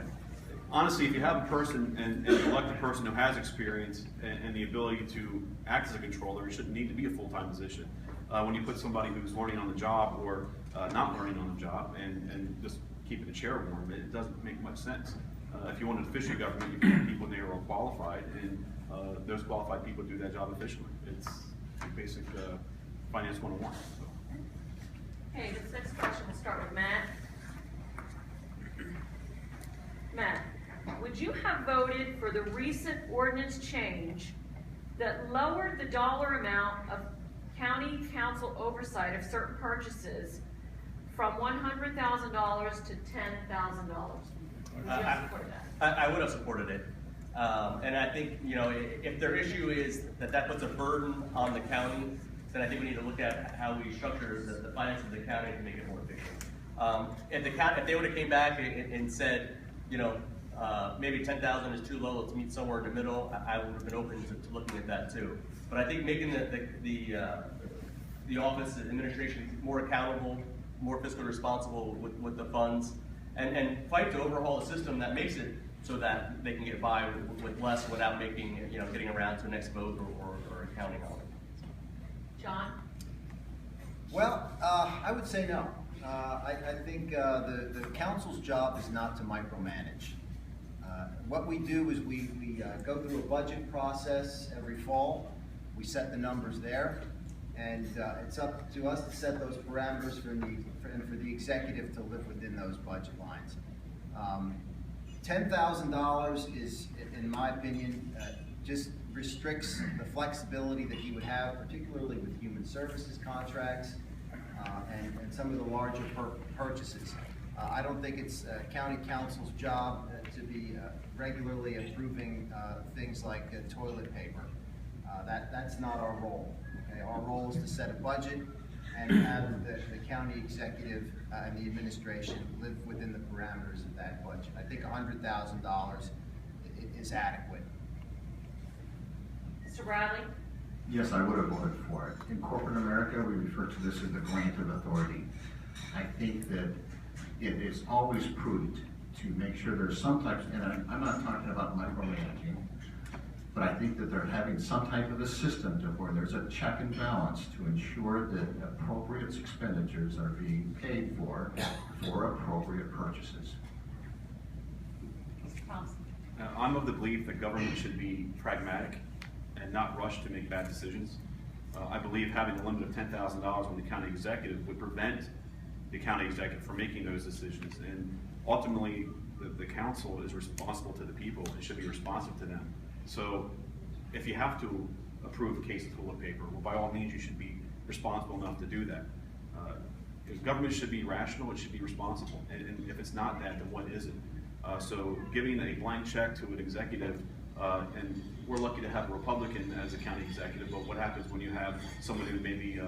L: Honestly, if you have a person and you elect a person who has experience and the ability to act as a controller, it shouldn't need to be a full-time position. When you put somebody who's learning on the job or not learning on the job and just keeping the chair warm, it doesn't make much sense. If you want an official government, you put people in there who are qualified, and those qualified people do that job efficiently. It's basic finance 101. So.
B: Okay, this next question will start with Matt. Matt, would you have voted for the recent ordinance change that lowered the dollar amount of county council oversight of certain purchases from $100,000 to $10,000?
O: I would have supported it. And I think, you know, if their issue is that puts a burden on the county, then I think we need to look at how we structure the finances of the county to make it more efficient. If they would have came back and said, you know, maybe 10,000 is too low, let's meet somewhere in the middle, I would have been open to looking at that too. But I think making the office administration more accountable, more fiscally responsible with the funds, and fight to overhaul a system that makes it so that they can get by with less without making, you know, getting around to the next vote or accounting on it.
B: John?
N: Well, I would say no. I think the council's job is not to micromanage. What we do is we go through a budget process every fall. We set the numbers there, and it's up to us to set those parameters for the executive to live within those budget lines. $10,000 is, in my opinion, just restricts the flexibility that he would have, particularly with human services contracts and some of the larger purchases. I don't think it's county council's job to be regularly approving things like toilet paper. That's not our role. Okay? Our role is to set a budget and have the county executive and the administration live within the parameters of that budget. I think $100,000 is adequate.
B: Mr. Bradley?
M: Yes, I would have voted for it. In corporate America, we refer to this as the grant of authority. I think that it is always prudent to make sure there's some types, and I'm not talking about micromanaging, but I think that they're having some type of a system to where there's a check and balance to ensure that appropriate expenditures are being paid for appropriate purchases.
B: Mr. Thompson?
L: I'm of the belief that government should be pragmatic and not rush to make bad decisions. I believe having a limit of $10,000 on the county executive would prevent the county executive from making those decisions. And ultimately, the council is responsible to the people and should be responsive to them. So if you have to approve a case of toilet paper, well, by all means, you should be responsible enough to do that. If government should be rational, it should be responsible. And if it's not that, then what is it? So giving a blank check to an executive, and we're lucky to have a Republican as a county executive, but what happens when you have someone who may be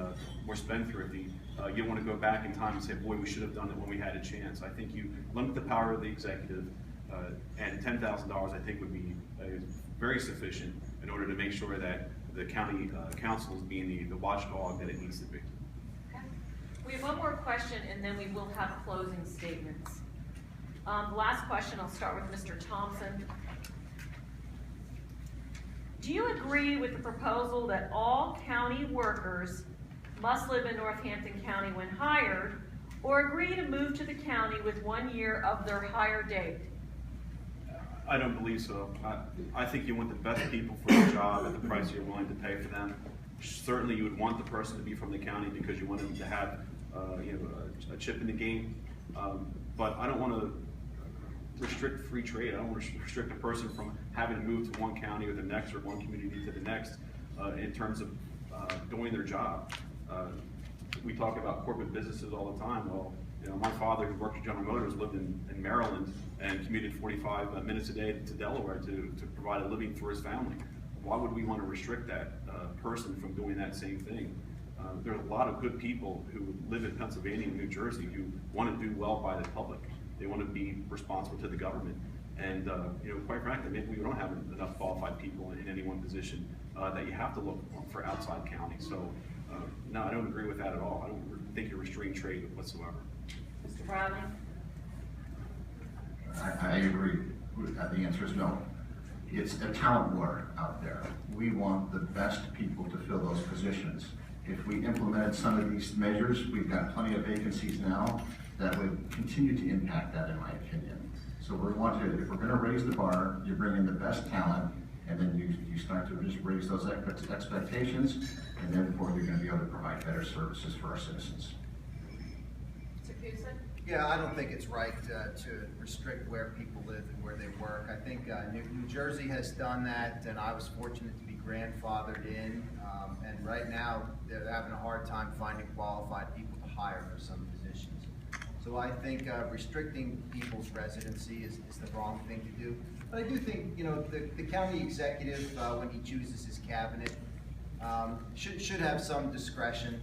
L: more spendthrifty? You want to go back in time and say, boy, we should have done it when we had a chance. I think you limit the power of the executive, and $10,000 I think would be very sufficient in order to make sure that the county council is being the watchdog that it needs to be.
B: Okay. We have one more question, and then we will have closing statements. The last question, I'll start with Mr. Thompson. Do you agree with the proposal that all county workers must live in Northampton County when hired, or agree to move to the county with 1 year of their hire date?
L: I don't believe so. I think you want the best people for the job at the price you're willing to pay for them. Certainly, you would want the person to be from the county because you want them to have a chip in the game. But I don't want to restrict free trade. I don't want to restrict a person from having to move to one county or the next, or one community to the next, in terms of doing their job. We talk about corporate businesses all the time. Well, you know, my father, who worked at General Motors, lived in Maryland and commuted 45 minutes a day to Delaware to provide a living for his family. Why would we want to restrict that person from doing that same thing? There are a lot of good people who live in Pennsylvania and New Jersey who want to do well by the public. They want to be responsible to the government. And quite frankly, maybe we don't have enough qualified people in any one position that you have to look for outside county. So no, I don't agree with that at all. I don't think you're restraining trade whatsoever.
B: Mr. Bradley?
M: I agree. The answer is no. It's a talent war out there. We want the best people to fill those positions. If we implemented some of these measures, we've got plenty of vacancies now that would continue to impact that, in my opinion. So if we're going to raise the bar, you bring in the best talent, and then you start to just raise those expectations, and therefore you're going to be able to provide better services for our citizens.
B: Mr. Cusick?
N: Yeah, I don't think it's right to restrict where people live and where they work. I think New Jersey has done that, and I was fortunate to be grandfathered in. And right now, they're having a hard time finding qualified people to hire for some positions. So I think restricting people's residency is the wrong thing to do. But I do think, the county executive, when he chooses his cabinet, should have some discretion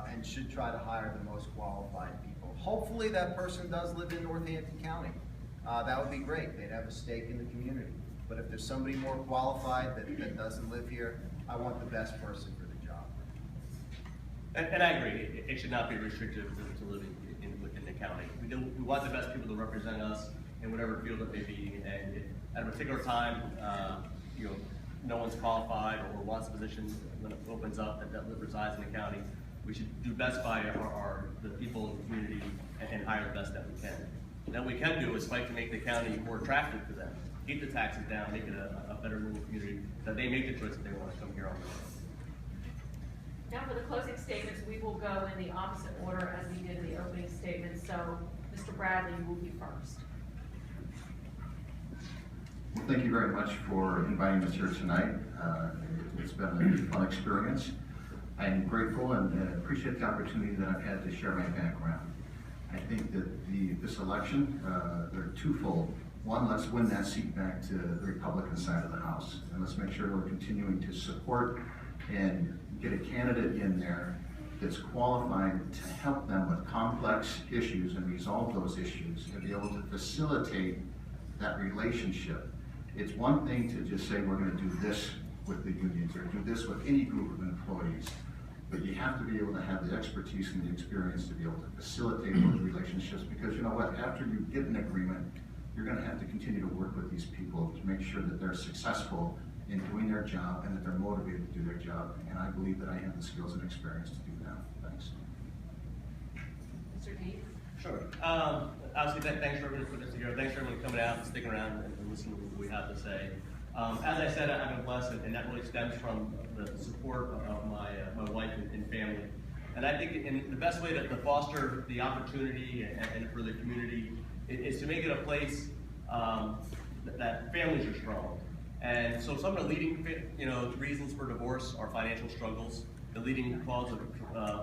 N: and should try to hire the most qualified people. Hopefully that person does live in Northampton County. That would be great. They'd have a stake in the community. But if there's somebody more qualified that doesn't live here, I want the best person for the job.
O: And I agree, it should not be restrictive to living within the county. We want the best people to represent us in whatever field it may be, and if at a particular time, no one's qualified or wants a position when it opens up that resides in the county, we should do best by the people in the community and hire the best that we can. Then what we can do is fight to make the county more attractive to them, keep the taxes down, make it a better rural community, that they make the choice that they want to come here on their own.
B: Now for the closing statements, we will go in the opposite order as we did in the opening statement. So, Mr. Bradley, you will be first.
M: Well, thank you very much for inviting us here tonight. It's been a fun experience. I am grateful and appreciate the opportunity that I've had to share my background. I think that this election, they're twofold. One, let's win that seat back to the Republican side of the House, and let's make sure we're continuing to support and get a candidate in there that's qualified to help them with complex issues and resolve those issues and be able to facilitate that relationship. It's one thing to just say we're going to do this with the unions or do this with any group of employees, but you have to be able to have the expertise and the experience to be able to facilitate those relationships, because you know what, after you get an agreement, you're going to have to continue to work with these people to make sure that they're successful in doing their job and that they're motivated to do their job, and I believe that I have the skills and experience to do that. Thanks.
B: Mr. Dees?
O: Sure. Obviously, thanks for everyone putting this together. Thanks for everyone coming out and sticking around and listening to what we have to say. As I said, I've been blessed, and that really stems from the support of my wife and family. And I think the best way to foster the opportunity and for the community is to make it a place that families are strong. And so some of the leading reasons for divorce are financial struggles. The leading cause of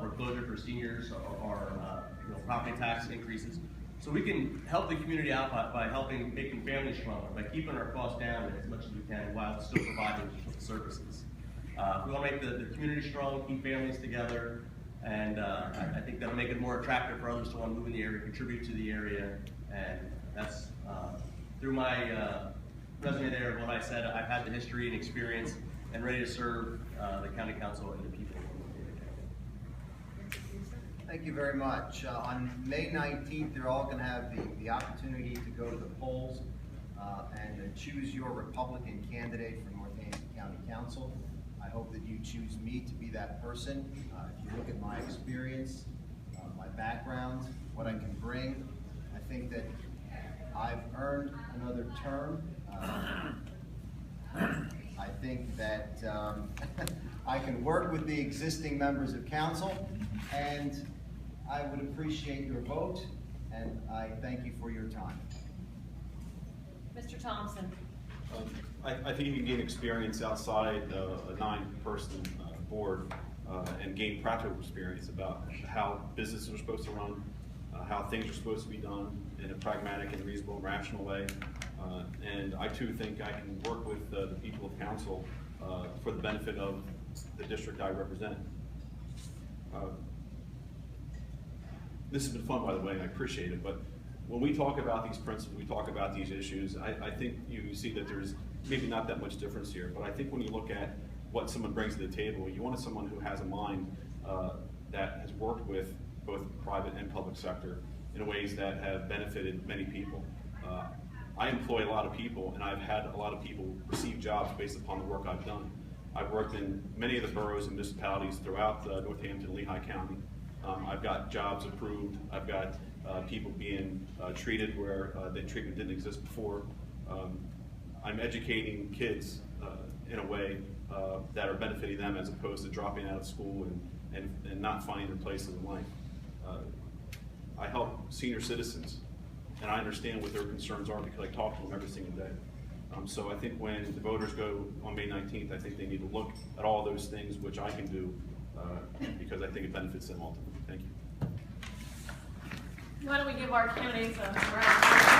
O: foreclosure for seniors are property tax increases. So we can help the community out by making families stronger, by keeping our costs down as much as we can while still providing services. We want to make the community strong, keep families together, and I think that'll make it more attractive for others to want to move in the area, contribute to the area, and that's through my resume there of what I said. I've had the history and experience and ready to serve the county council and the people.
N: Thank you very much. On May 19th, you're all going to have the opportunity to go to the polls and choose your Republican candidate for Northampton County Council. I hope that you choose me to be that person. If you look at my experience, my background, what I can bring, I think that I've earned another term. I think that I can work with the existing members of council, and I would appreciate your vote, and I thank you for your time.
B: Mr. Thompson?
L: I think you can gain experience outside a 9-person board and gain practical experience about how businesses are supposed to run, how things are supposed to be done in a pragmatic and reasonable and rational way. And I too think I can work with the people of council for the benefit of the district I represent. This has been fun, by the way, and I appreciate it, but when we talk about these principles, we talk about these issues, I think you see that there's maybe not that much difference here, but I think when you look at what someone brings to the table, you want someone who has a mind that has worked with both private and public sector in ways that have benefited many people. I employ a lot of people, and I've had a lot of people receive jobs based upon the work I've done. I've worked in many of the boroughs and municipalities throughout Northampton and Lehigh County. I've got jobs approved. I've got people being treated where the treatment didn't exist before. I'm educating kids in a way that are benefiting them as opposed to dropping out of school and not finding their places in life. I help senior citizens, and I understand what their concerns are because I talk to them every single day. So I think when the voters go on May 19th, I think they need to look at all those things which I can do because I think it benefits them ultimately. Thank you.
B: Why don't we give our candidates a round of applause?